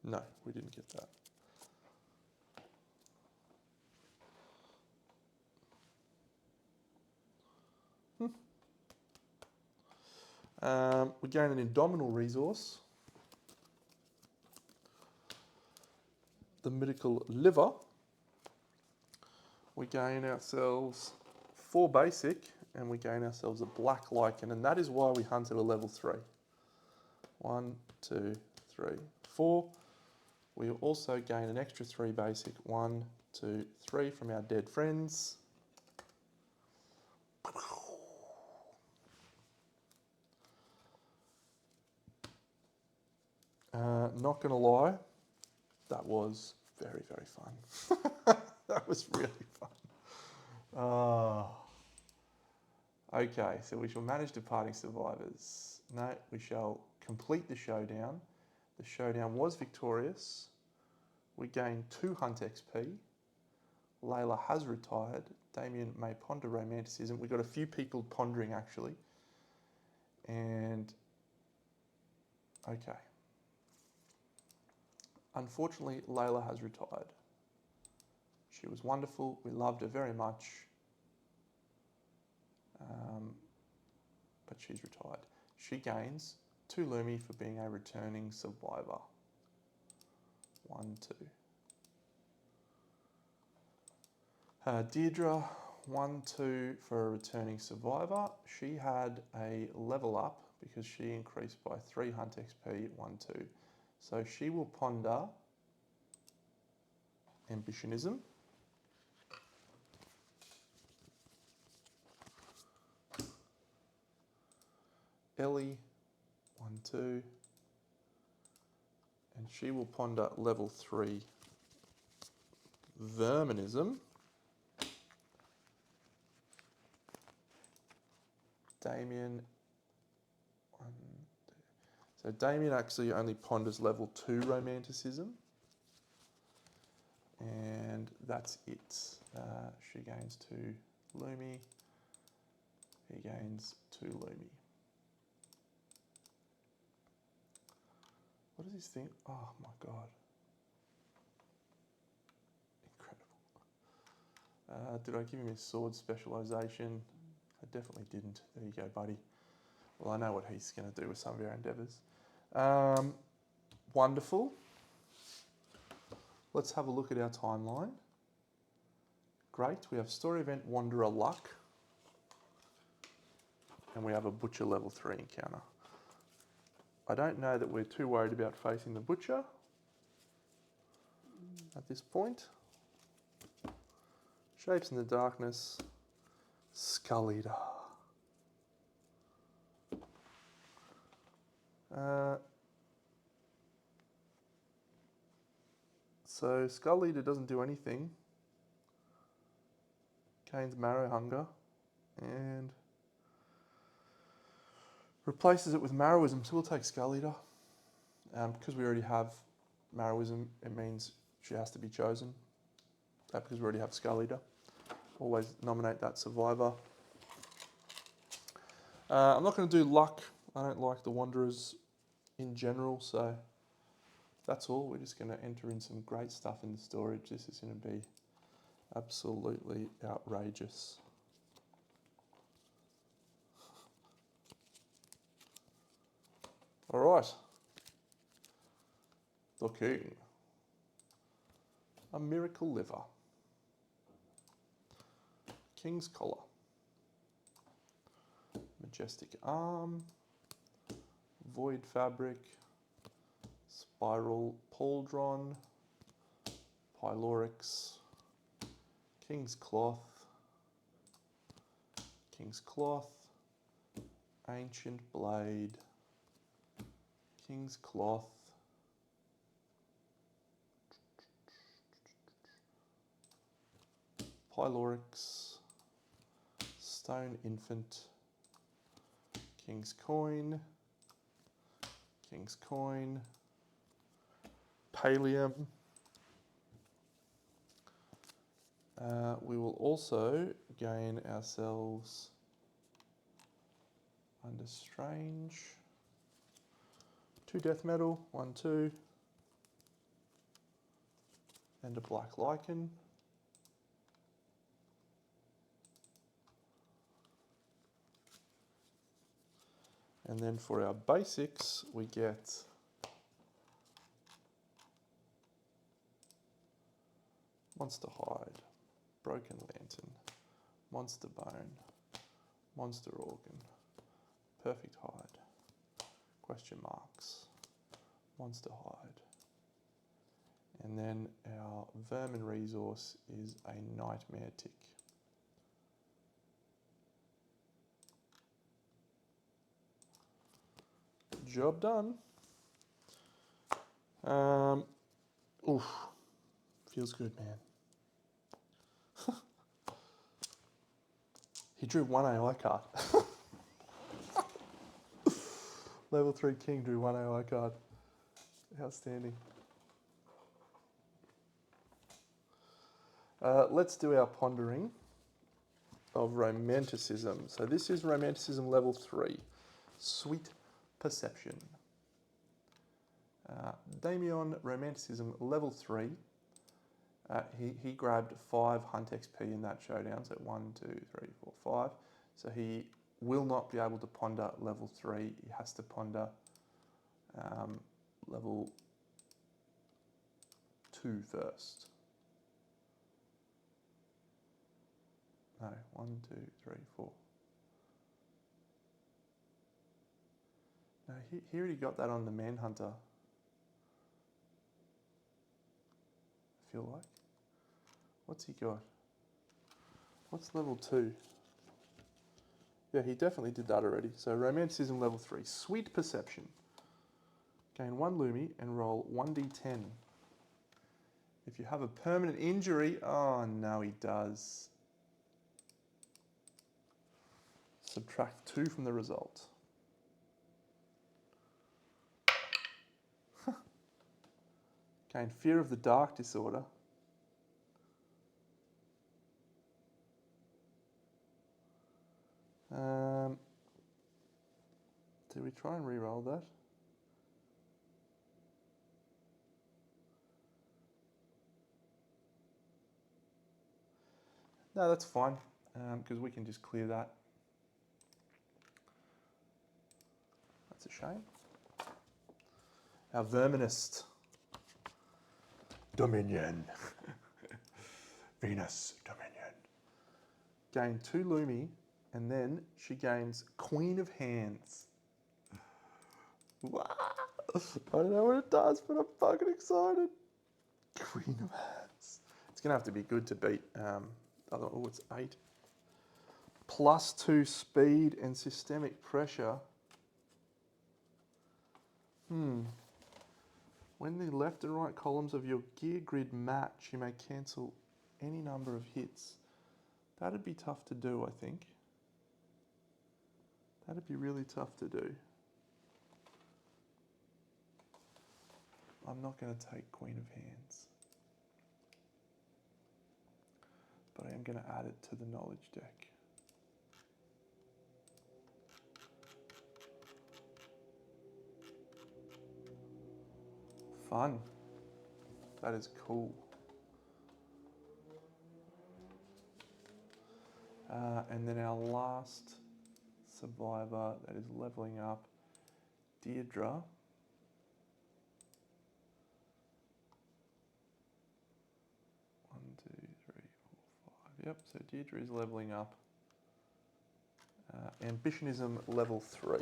No, we didn't get that. We gain an indomitable resource. The mythical liver. We gain ourselves 4 basic and we gain ourselves a black lichen, and that is why we hunted a level 3. 1, 2, 3, 4. We also gain an extra 3 basic. 1, 2, 3 from our dead friends. Not gonna lie, that was very, very fun. That was really fun. Okay, so we shall manage departing survivors. No, we shall complete the showdown. The showdown was victorious. We gained 2 hunt XP. Layla has retired. Damien may ponder romanticism. We got a few people pondering actually. And okay. Unfortunately, Layla has retired. She was wonderful. We loved her very much. But she's retired. She gains 2 Lumi for being a returning survivor. 1, 2. Deirdre, 1, 2 for a returning survivor. She had a level up because she increased by 3 hunt XP, 1, 2. So she will ponder ambitionism. Ellie, 1, 2. And she will ponder level 3 verminism. Damien, 1, 2. So Damien actually only ponders level 2 romanticism. And that's it. She gains 2 Lumi. He gains 2 Lumi. What does this thing? Oh my God. Incredible. Did I give him his sword specialisation? I definitely didn't. There you go, buddy. Well, I know what he's going to do with some of our endeavours. Wonderful. Let's have a look at our timeline. Great. We have story event Wanderer Luck. And we have a Butcher level 3 encounter. I don't know that we're too worried about facing the Butcher at this point. Shapes in the Darkness. Skull Eater. So Skull Eater doesn't do anything. Gains Marrow Hunger and replaces it with Marrowism. So we'll take Skull Eater. Because we already have Marrowism, it means she has to be chosen. Because we already have Skull Eater. Always nominate that survivor. I'm not going to do luck. I don't like the Wanderers in general, so that's all. We're just going to enter in some great stuff in the storage. This is going to be absolutely outrageous. All right. The King. A miracle liver. King's collar. Majestic arm. Void fabric. Spiral pauldron. Pylorix. King's cloth. King's cloth. Ancient blade. King's cloth. Pylorix. Stone infant. King's coin. King's coin. Pallium. We will also gain ourselves under strange 2 death metal, 1, 2, and a black lichen. And then for our basics, we get Monster Hide, Broken Lantern, Monster Bone, Monster Organ, Perfect Hide, question marks, Monster Hide. And then our vermin resource is a Nightmare Tick. Job done. Oof, feels good, man. He drew 1 AI card. Level 3 King drew 1 AI card. Outstanding. Let's do our pondering of romanticism. So this is romanticism level 3. Sweet perception. Damien, romanticism level 3. He grabbed 5 Hunt XP in that showdown, so 1, 2, 3, 4, 5. So he will not be able to ponder level 3. He has to ponder level 2 first. No, 1, 2, 3, 4. No, he already got that on the Manhunter. I feel like. What's he got? What's level 2? Yeah, he definitely did that already. So romanticism level 3. Sweet perception. Gain 1 Lumi and roll 1d10. If you have a permanent injury, oh no, he does. Subtract 2 from the result. Gain fear of the dark disorder. Did we try and re-roll that? No, that's fine, because we can just clear that. That's a shame. Our Verminist. Dominion. Venus Dominion. Gain 2 Lumi, and then she gains Queen of Hands. Wow. I don't know what it does, but I'm fucking excited. Queen of Hands. It's going to have to be good to beat. Oh, it's 8. Plus 2 speed and systemic pressure. When the left and right columns of your gear grid match, you may cancel any number of hits. That'd be tough to do, I think. That'd be really tough to do. I'm not going to take Queen of Hands. But I am going to add it to the knowledge deck. fun. That is cool. And then our last survivor that is leveling up, Deirdre. 1, 2, 3, 4, 5. Yep, so Deirdre is leveling up. Ambitionism level 3.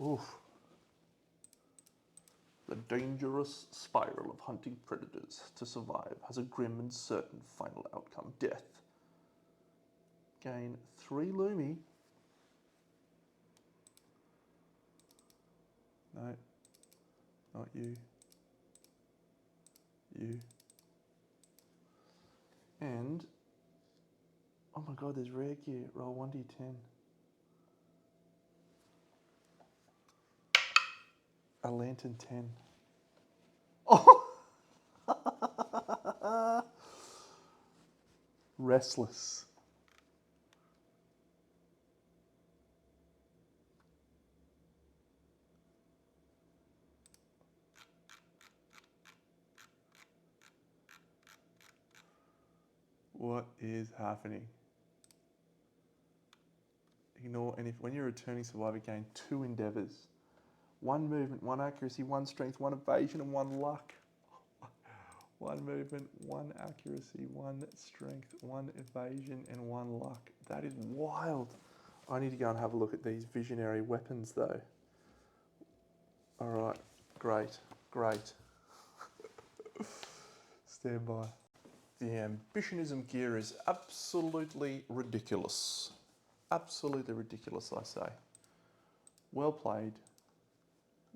Oof. The dangerous spiral of hunting predators to survive has a grim and certain final outcome, death. Gain 3 Lumi. No, not you. You. And, oh my god, there's rare gear. Roll 1d10. A lantern 10. Oh! Restless. What is happening? Ignore, and when you're a returning survivor, gain 2 endeavors. 1 movement, 1 accuracy, 1 strength, 1 evasion, and 1 luck. 1 movement, 1 accuracy, 1 strength, 1 evasion, and 1 luck. That is wild. I need to go and have a look at these visionary weapons though. All right, great, great. Stand by. The ambitionism gear is absolutely ridiculous. Absolutely ridiculous, I say. Well played.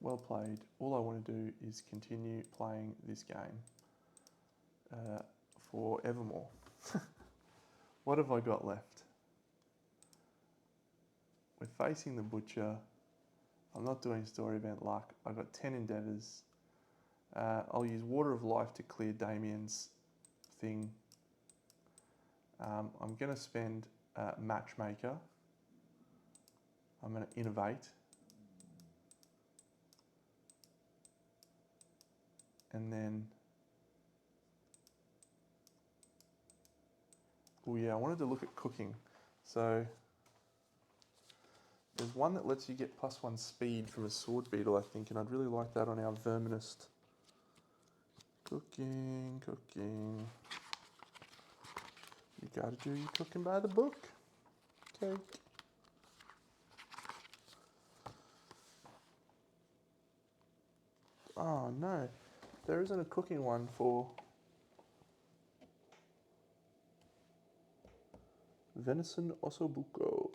Well played. All I want to do is continue playing this game forevermore. What have I got left? We're facing the butcher. I'm not doing story event luck. I've got 10 endeavors. I'll use Water of Life to clear Damien's thing. I'm going to spend Matchmaker. I'm going to innovate. And then, oh yeah, I wanted to look at cooking. So there's one that lets you get +1 speed from a sword beetle, I think, and I'd really like that on our verminist. Cooking, cooking. You gotta do your cooking by the book. Cake. Oh no, there isn't a cooking one for venison ossobuco.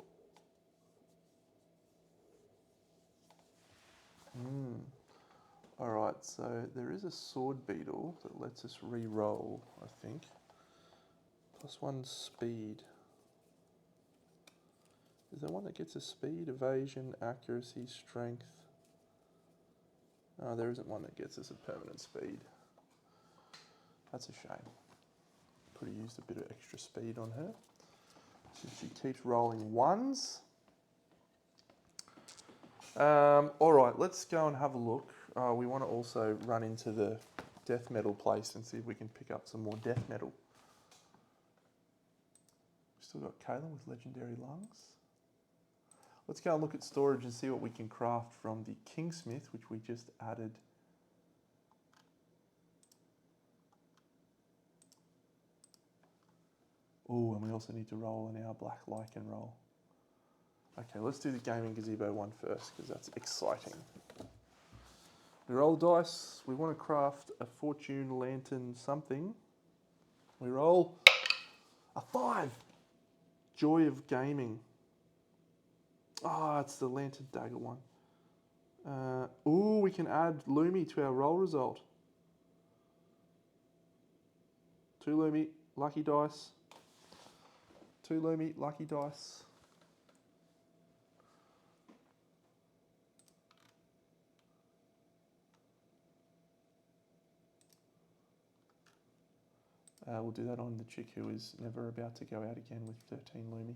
Alright, so there is a sword beetle that lets us re-roll, I think. +1 speed. Is there one that gets a speed, evasion, accuracy, strength? Oh, there isn't one that gets us a permanent speed. That's a shame. Could have used a bit of extra speed on her. So she keeps rolling 1s. Alright, let's go and have a look. We want to also run into the death metal place and see if we can pick up some more death metal. We've still got Kaelin with legendary lungs. Let's go and look at storage and see what we can craft from the Kingsmith, which we just added. Oh, and we also need to roll in our black lichen roll. Okay, let's do the gaming gazebo one first, because that's exciting. We roll dice. We want to craft a fortune lantern something. We roll a 5. Joy of gaming. Ah, it's the lantern dagger one. Ooh, we can add Lumi to our roll result. 2 Lumi, lucky dice. 2 Lumi, lucky dice. We'll do that on the chick who is never about to go out again with 13 Lumi.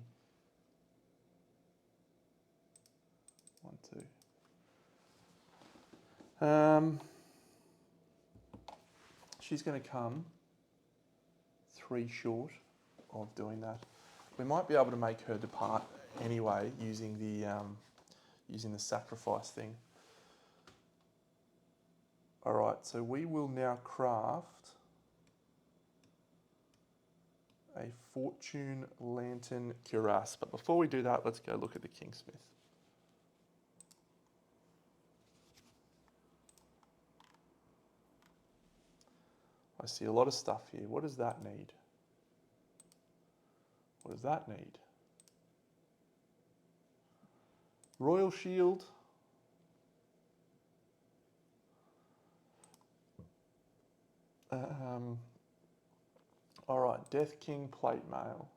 1, 2. She's going to come 3 short of doing that. We might be able to make her depart anyway using the sacrifice thing. All right, so we will now craft a Fortune Lantern cuirass. But before we do that, let's go look at the Kingsmith. I see a lot of stuff here. What does that need? What does that need? Royal Shield. All right, Death King Plate Mail.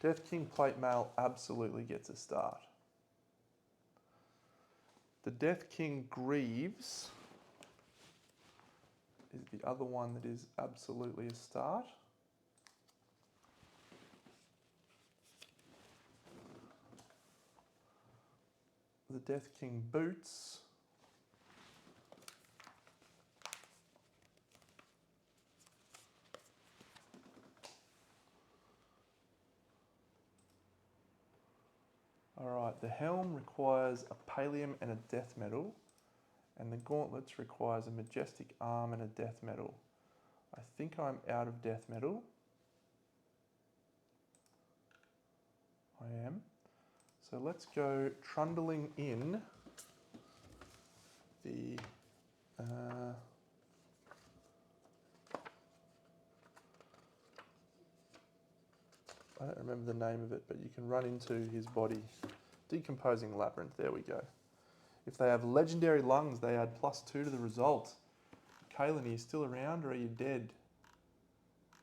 Death King Plate Mail absolutely gets a start. The Death King Greaves is the other one that is absolutely a start. The Death King Boots. Alright, the helm requires a pallium and a death metal, and the gauntlets requires a majestic arm and a death metal. I think I'm out of death metal. I am. So let's go trundling in the I don't remember the name of it, but you can run into his body. Decomposing Labyrinth, there we go. If they have legendary lungs, they add +2 to the result. Kaylin, are you still around or are you dead?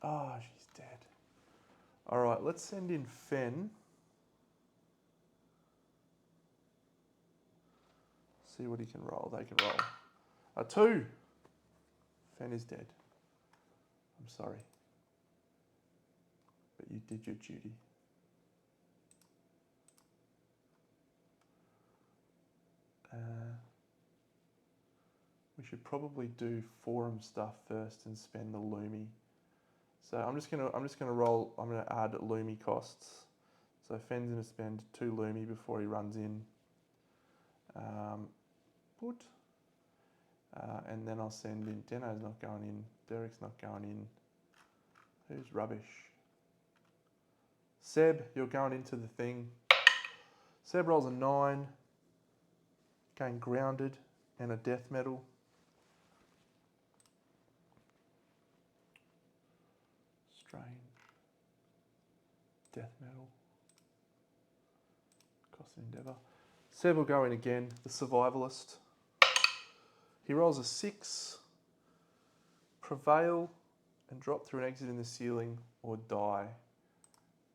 Ah, she's dead. All right, let's send in Fen. See what he can roll. They can roll. A 2. Fen is dead. I'm sorry. But you did your duty. We should probably do forum stuff first and spend the Lumi. So I'm just gonna roll. I'm gonna add Lumi costs. So Fen's gonna spend 2 Lumi before he runs in. And then I'll send in. Deno's not going in. Derek's not going in. Who's rubbish? Seb, you're going into the thing. Seb rolls a 9. Gain grounded and a death metal. Strain. Death metal. Cost of endeavour. Seb will go in again, the survivalist. He rolls a 6. Prevail and drop through an exit in the ceiling or die.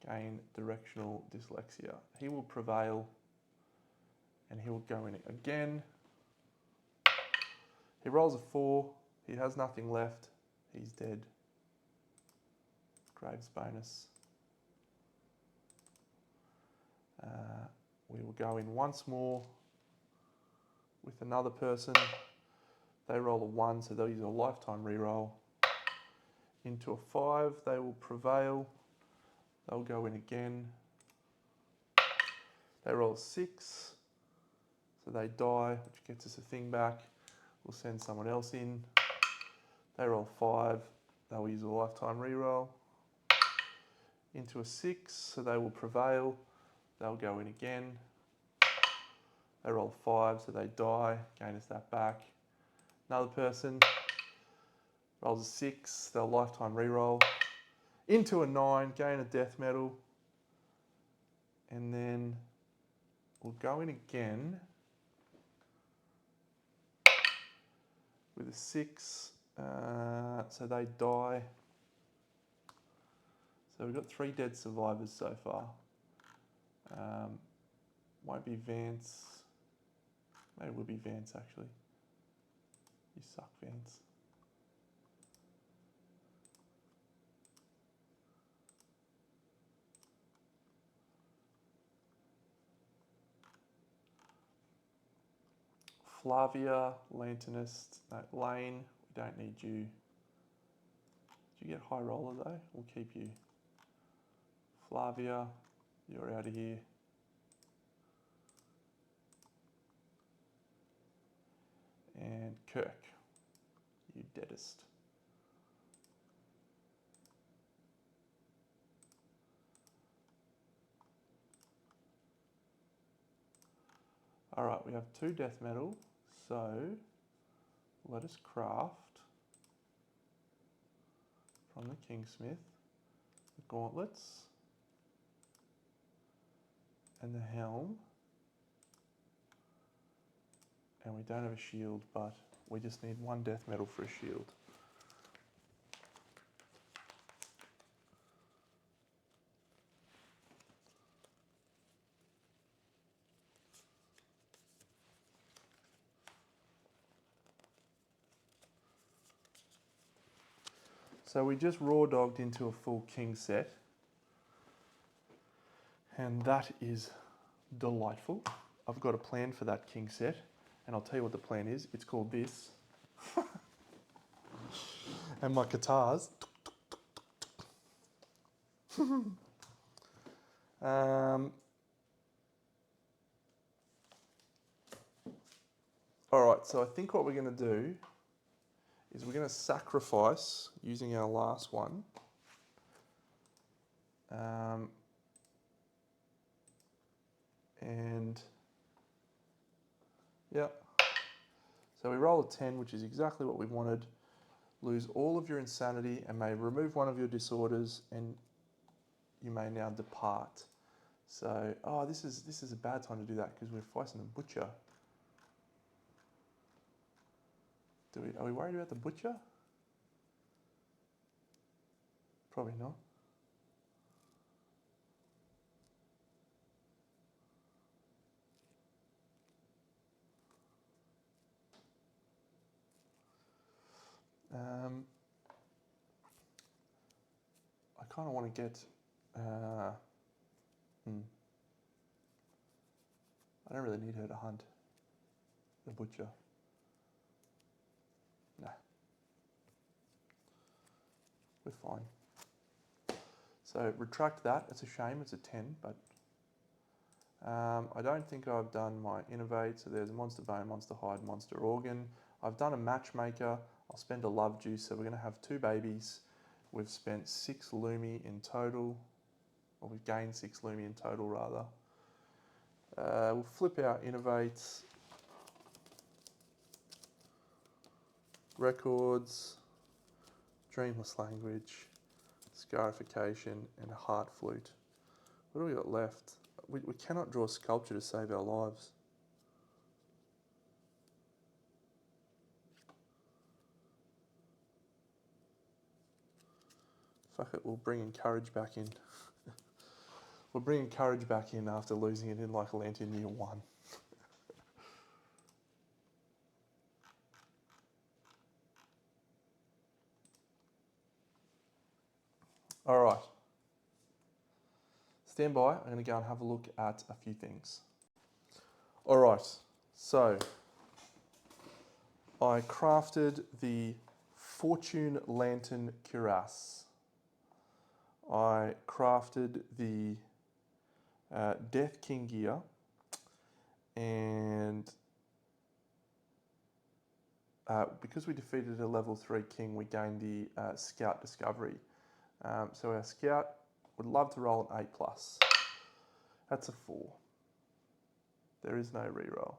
Gain directional dyslexia. He will prevail and he will go in again. He rolls a 4. He has nothing left. He's dead. Graves bonus. We will go in once more with another person. They roll a 1, so they'll use a lifetime reroll. Into a 5, they will prevail. They'll go in again. They roll a 6, so they die, which gets us a thing back. We'll send someone else in. They roll 5, they'll use a lifetime reroll. Into a 6, so they will prevail. They'll go in again. They roll 5, so they die, gain us that back. Another person rolls a 6, they'll lifetime reroll. Into a 9, gain a death metal. And then we'll go in again with a 6, so they die. So we've got 3 dead survivors so far. Won't be Vance. Maybe it will be Vance actually. You suck, Vance. Flavia, Lanternist, no, Lane, we don't need you. Did you get High Roller though? We'll keep you. Flavia, you're out of here. And Kirk, you deadest. All right, we have 2 death metal, so let us craft from the Kingsmith the gauntlets and the helm. And we don't have a shield, but we just need 1 death metal for a shield. So we just raw dogged into a full king set, and that is delightful. I've got a plan for that king set, and I'll tell you what the plan is. It's called this. And my guitars. All right, so I think what we're going to do is we're going to sacrifice using our last one. And yeah, so we roll a 10, which is exactly what we wanted. Lose all of your insanity and may remove one of your disorders, and you may now depart. So, oh, this is a bad time to do that because we're facing the butcher. Are we worried about the butcher? Probably not. I kind of want to get. I don't really need her to hunt the butcher. Nah, we're fine. So retract that. It's a shame. It's a 10, but I don't think I've done my innovate. So there's a monster bone, monster hide, monster organ. I've done a matchmaker. I'll spend a love juice. So we're going to have 2 babies. We've spent 6 Lumi in total, or we've gained 6 Lumi in total rather. We'll flip our innovates, records, dreamless language, scarification, and a heart flute. What do we got left? We cannot draw sculpture to save our lives. Fuck it, we'll bring courage back in. We're bringing courage back in after losing it in like Atlantean Year 1. All right. Stand by. I'm going to go and have a look at a few things. All right. So I crafted the Fortune Lantern Cuirass. I crafted the Death King gear, and because we defeated a level 3 king, we gained the Scout Discovery. So our Scout would love to roll an 8+. That's a 4. There is no reroll.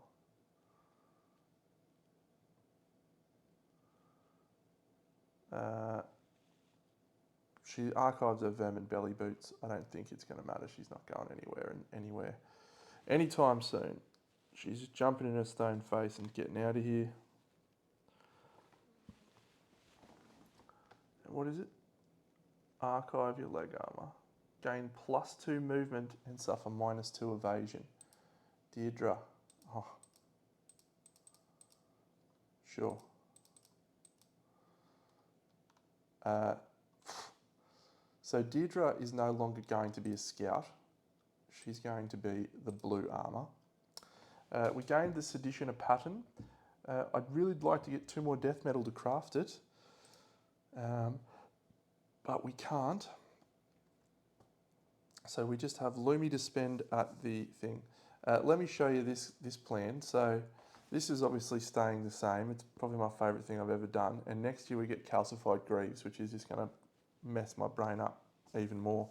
She archives her vermin belly boots. I don't think it's going to matter. She's not going anywhere anytime soon. She's just jumping in her stone face and getting out of here. And what is it? Archive your leg armour. Gain +2 movement and suffer -2 evasion. Deirdre. Oh. Sure. So Deirdre is no longer going to be a scout. She's going to be the blue armour. We gained this edition a pattern. I'd really like to get 2 more death metal to craft it, but we can't. So we just have Lumi to spend at the thing. Let me show you this plan. So this is obviously staying the same. It's probably my favourite thing I've ever done. And next year we get calcified greaves, which is just going to mess my brain up even more.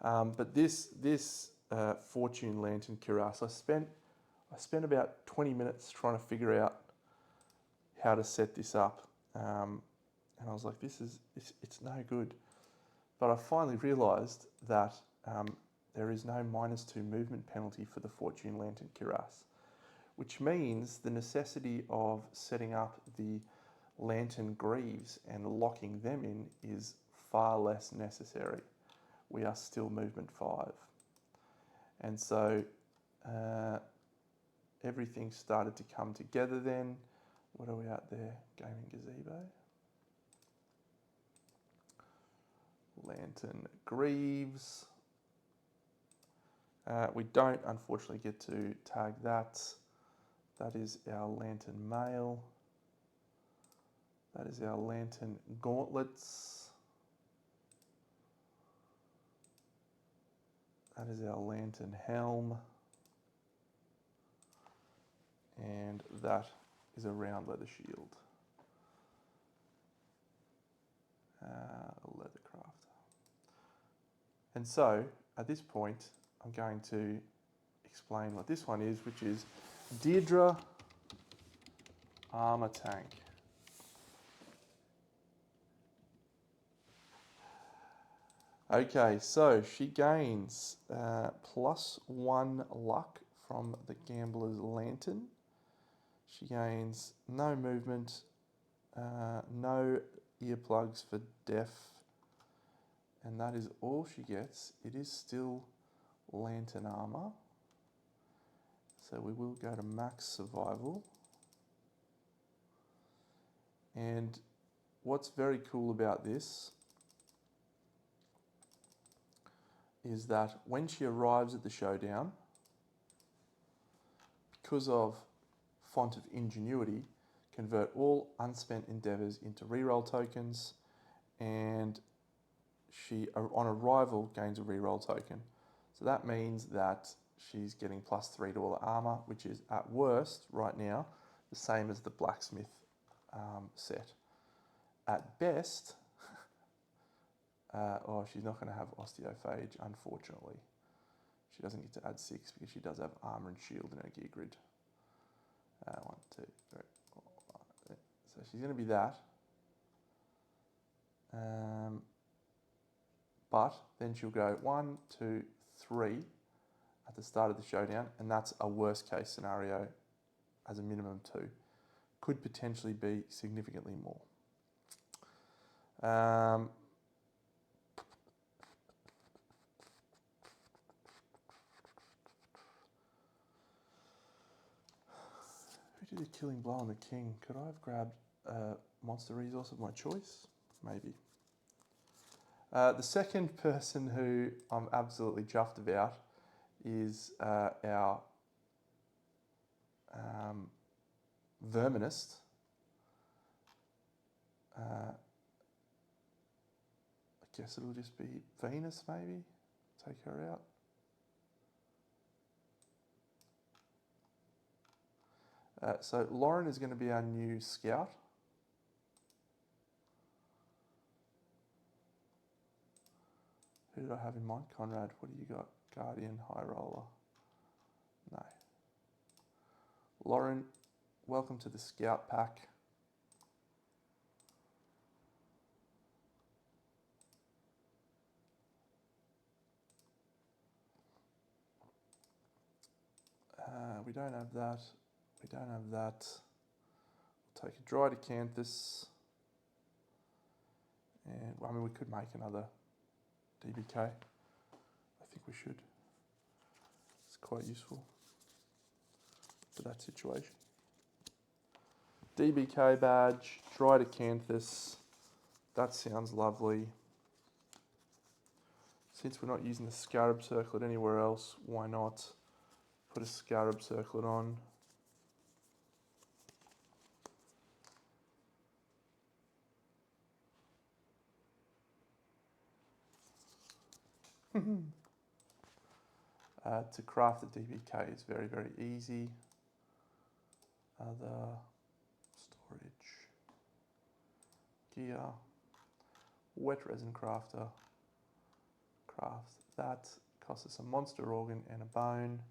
But this Fortune Lantern cuirass, I spent about 20 minutes trying to figure out how to set this up. And I was like, it's no good. But I finally realised that there is no -2 movement penalty for the Fortune Lantern cuirass, which means the necessity of setting up the lantern greaves and locking them in is far less necessary. We are still movement 5. And so everything started to come together then. What are we at there? Gaming gazebo. Lantern greaves. We don't unfortunately get to tag that. That is our lantern mail. That is our lantern gauntlets. That is our lantern helm. And that is a round leather shield. Leathercraft. And so, at this point, I'm going to explain what this one is, which is Deirdre Armour Tank. Okay, so she gains +1 luck from the Gambler's Lantern. She gains no movement, no earplugs for deaf, and that is all she gets. It is still lantern armour, so we will go to max survival. And what's very cool about this is that when she arrives at the showdown, because of Font of Ingenuity, convert all unspent endeavours into reroll tokens, and she, on arrival, gains a reroll token. So that means that she's getting +3 to all the armour, which is at worst, right now, the same as the blacksmith set. At best, she's not going to have osteophage, unfortunately. She doesn't get to add 6 because she does have armour and shield in her gear grid. 1, 2, 3, 4, 5, 6. So she's going to be that. But then she'll go 1, 2, 3 at the start of the showdown, and that's a worst case scenario as a minimum 2. Could potentially be significantly more. Who did a killing blow on the king? Could I have grabbed a monster resource of my choice? Maybe. The second person who I'm absolutely chuffed about is our Verminist. I guess it'll just be Venus, maybe? Take her out. So Lauren is going to be our new scout. Who did I have in mind? Conrad, what do you got? Guardian, High Roller. No. Lauren, welcome to the scout pack. We don't have that. We don't have that. We'll take a dry decanthus. And I mean, we could make another DBK. I think we should. It's quite useful for that situation. DBK badge, dried acanthus. That sounds lovely. Since we're not using the scarab circlet anywhere else, why not put a scarab circlet on? To craft the DBK is very, very easy. Other storage, gear, wet resin crafter, craft that, costs us a monster organ and a bone.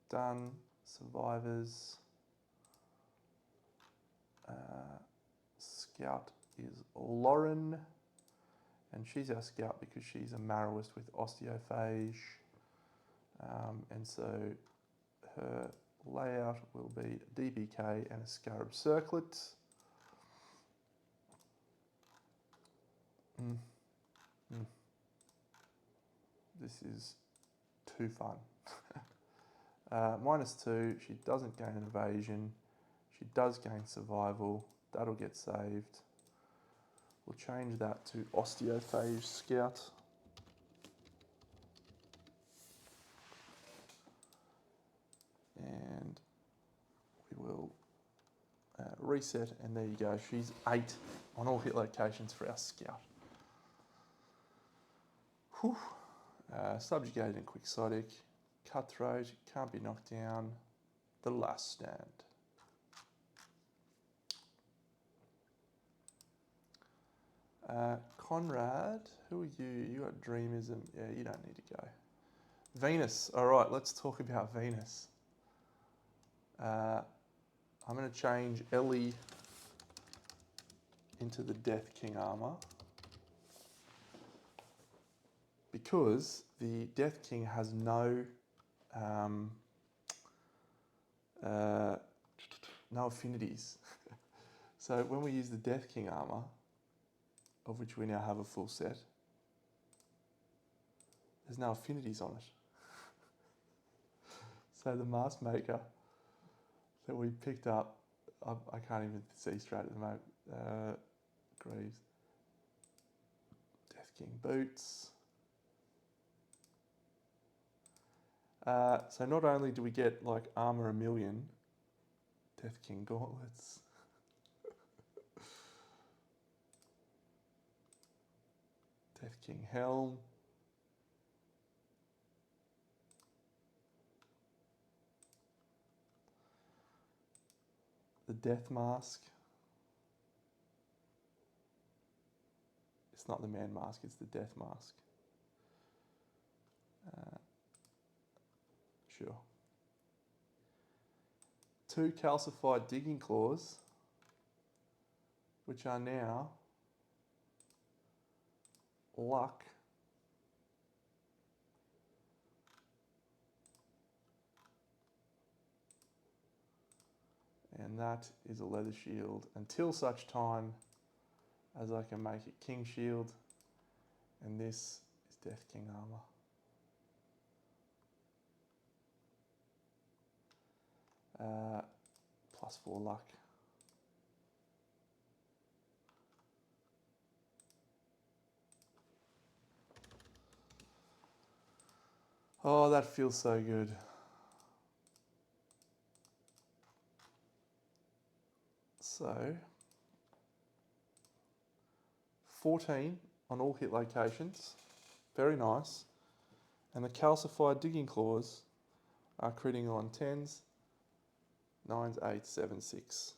Done. Survivors. Scout is Lauren, and she's our scout because she's a marrowist with osteophage, and so her layout will be DBK and a scarab circlet. This is too fun. -2, she doesn't gain evasion. She does gain survival. That'll get saved. We'll change that to osteophage scout. And we will reset, and there you go. She's 8 on all hit locations for our scout. Whew. Subjugated and quixotic. Cutthroat, can't be knocked down. The last stand. Conrad, who are you? You got Dreamism. Yeah, you don't need to go. Venus. All right, let's talk about Venus. I'm going to change Ellie into the Death King armor because the Death King has no affinities. So when we use the Death King armor, of which we now have a full set, there's no affinities on it. So the mask maker that we picked up, I can't even see straight at the moment. Greaves, Death King boots. So not only do we get like armor 1,000,000, Death King gauntlets. Death King helm. The Death Mask. It's not the Man Mask, it's the Death Mask. Sure. 2 calcified digging claws, which are now luck. And that is a leather shield until such time as I can make it King Shield. And this is Death King armor. +4 luck. Oh, that feels so good. So, 14 on all hit locations. Very nice. And the calcified digging claws are critting on 10s, 9s, 8s, 7s, 6.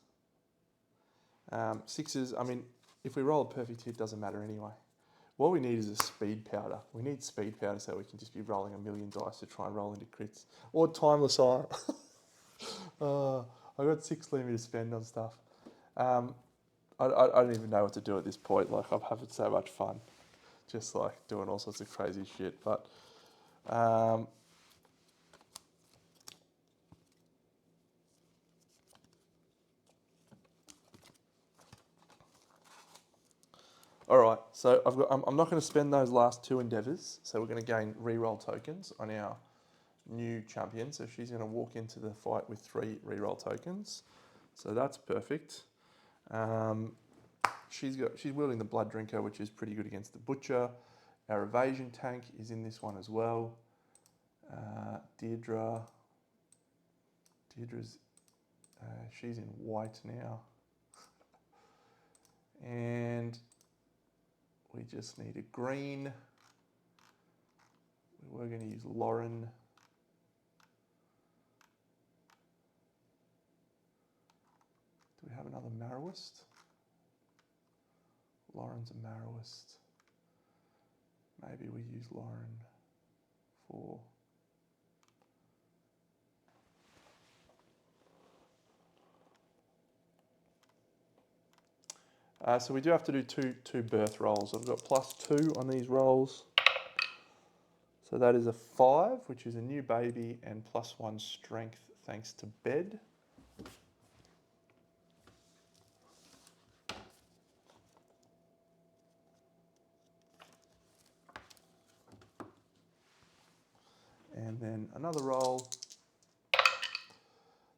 6s, I mean, if we roll a perfect hit, doesn't matter anyway. What we need is a speed powder. We need speed powder so we can just be rolling 1,000,000 dice to try and roll into crits. Or timeless eye. I've got 6 limit to spend on stuff. I don't even know what to do at this point. Like, I'm having so much fun. Just like doing all sorts of crazy shit. But All right, so I'm not going to spend those last two endeavours, so we're going to gain reroll tokens on our new champion. So she's going to walk into the fight with 3 reroll tokens. So that's perfect. She's wielding the Blood Drinker, which is pretty good against the Butcher. Our evasion tank is in this one as well. Deirdre's she's in white now. And we just need a green. We're going to use Lauren. Do we have another Marrowist? Lauren's a Marrowist. Maybe we use Lauren for... so we do have to do two birth rolls. I've got +2 on these rolls. So that is a 5, which is a new baby, and +1 strength thanks to bed. And then another roll.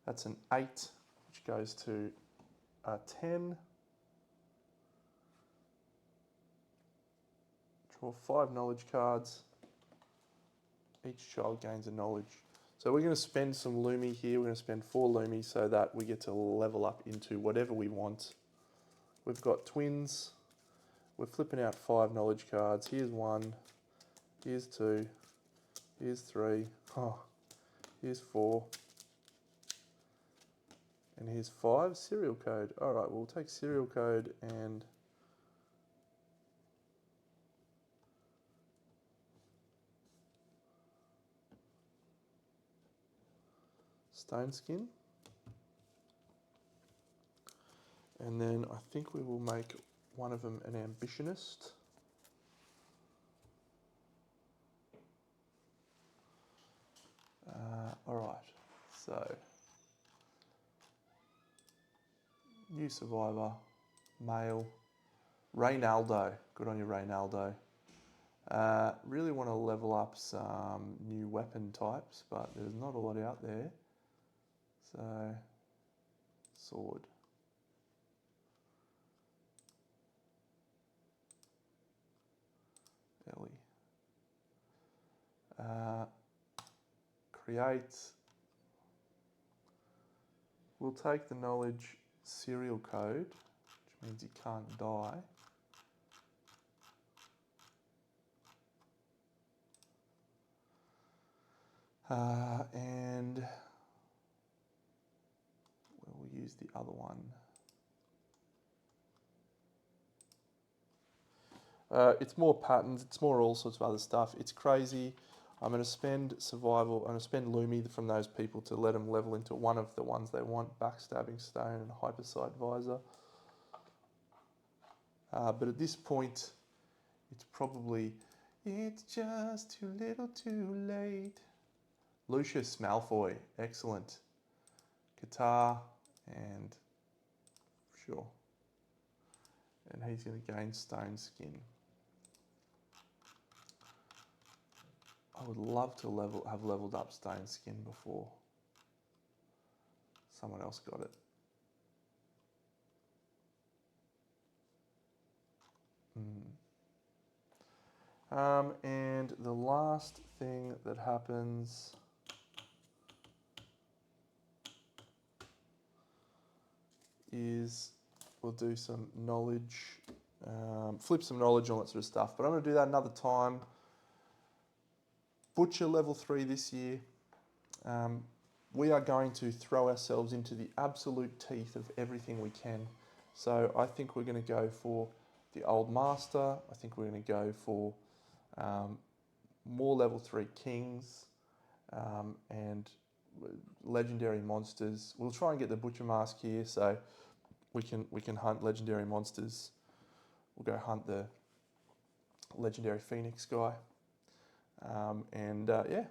That's an 8, which goes to a 10. Draw 5 knowledge cards. Each child gains a knowledge. So we're going to spend some Lumi here. We're going to spend 4 Lumi so that we get to level up into whatever we want. We've got twins. We're flipping out 5 knowledge cards. Here's 1. Here's 2. Here's 3. Oh, here's 4. And here's 5. Serial code. All right, we'll take serial code and... stone skin. And then I think we will make one of them an ambitionist. All right, so new survivor, male, Reynaldo. Good on you, Reynaldo. Really want to level up some new weapon types, but there's not a lot out there. So, sword. Ellie. Create. We'll take the knowledge serial code, which means he can't die. And we'll use the other one. It's more patterns, it's more all sorts of other stuff. It's crazy. I'm going to spend survival, I'm going to spend Lumi from those people to let them level into one of the ones they want, Backstabbing Stone and Hypersight Visor. But at this point, it's probably, it's just too little too late. Lucius Malfoy, excellent. Guitar, and sure. And he's going to gain stone skin. I would love to have leveled up stone skin before someone else got it. And the last thing that happens is we'll do some knowledge, flip some knowledge, all that sort of stuff. But I'm going to do that another time. Butcher level 3 this year. We are going to throw ourselves into the absolute teeth of everything we can. So I think we're going to go for the Old Master. I think we're going to go for more level 3 kings and legendary monsters. We'll try and get the Butcher Mask here so we can hunt legendary monsters. We'll go hunt the legendary Phoenix guy. Yeah,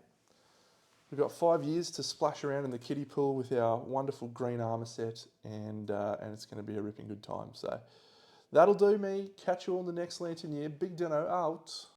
we've got 5 years to splash around in the kiddie pool with our wonderful Green Armour Set, and it's going to be a ripping good time. So That'll do me. Catch you all in the next Lantern Year. Big Deno out.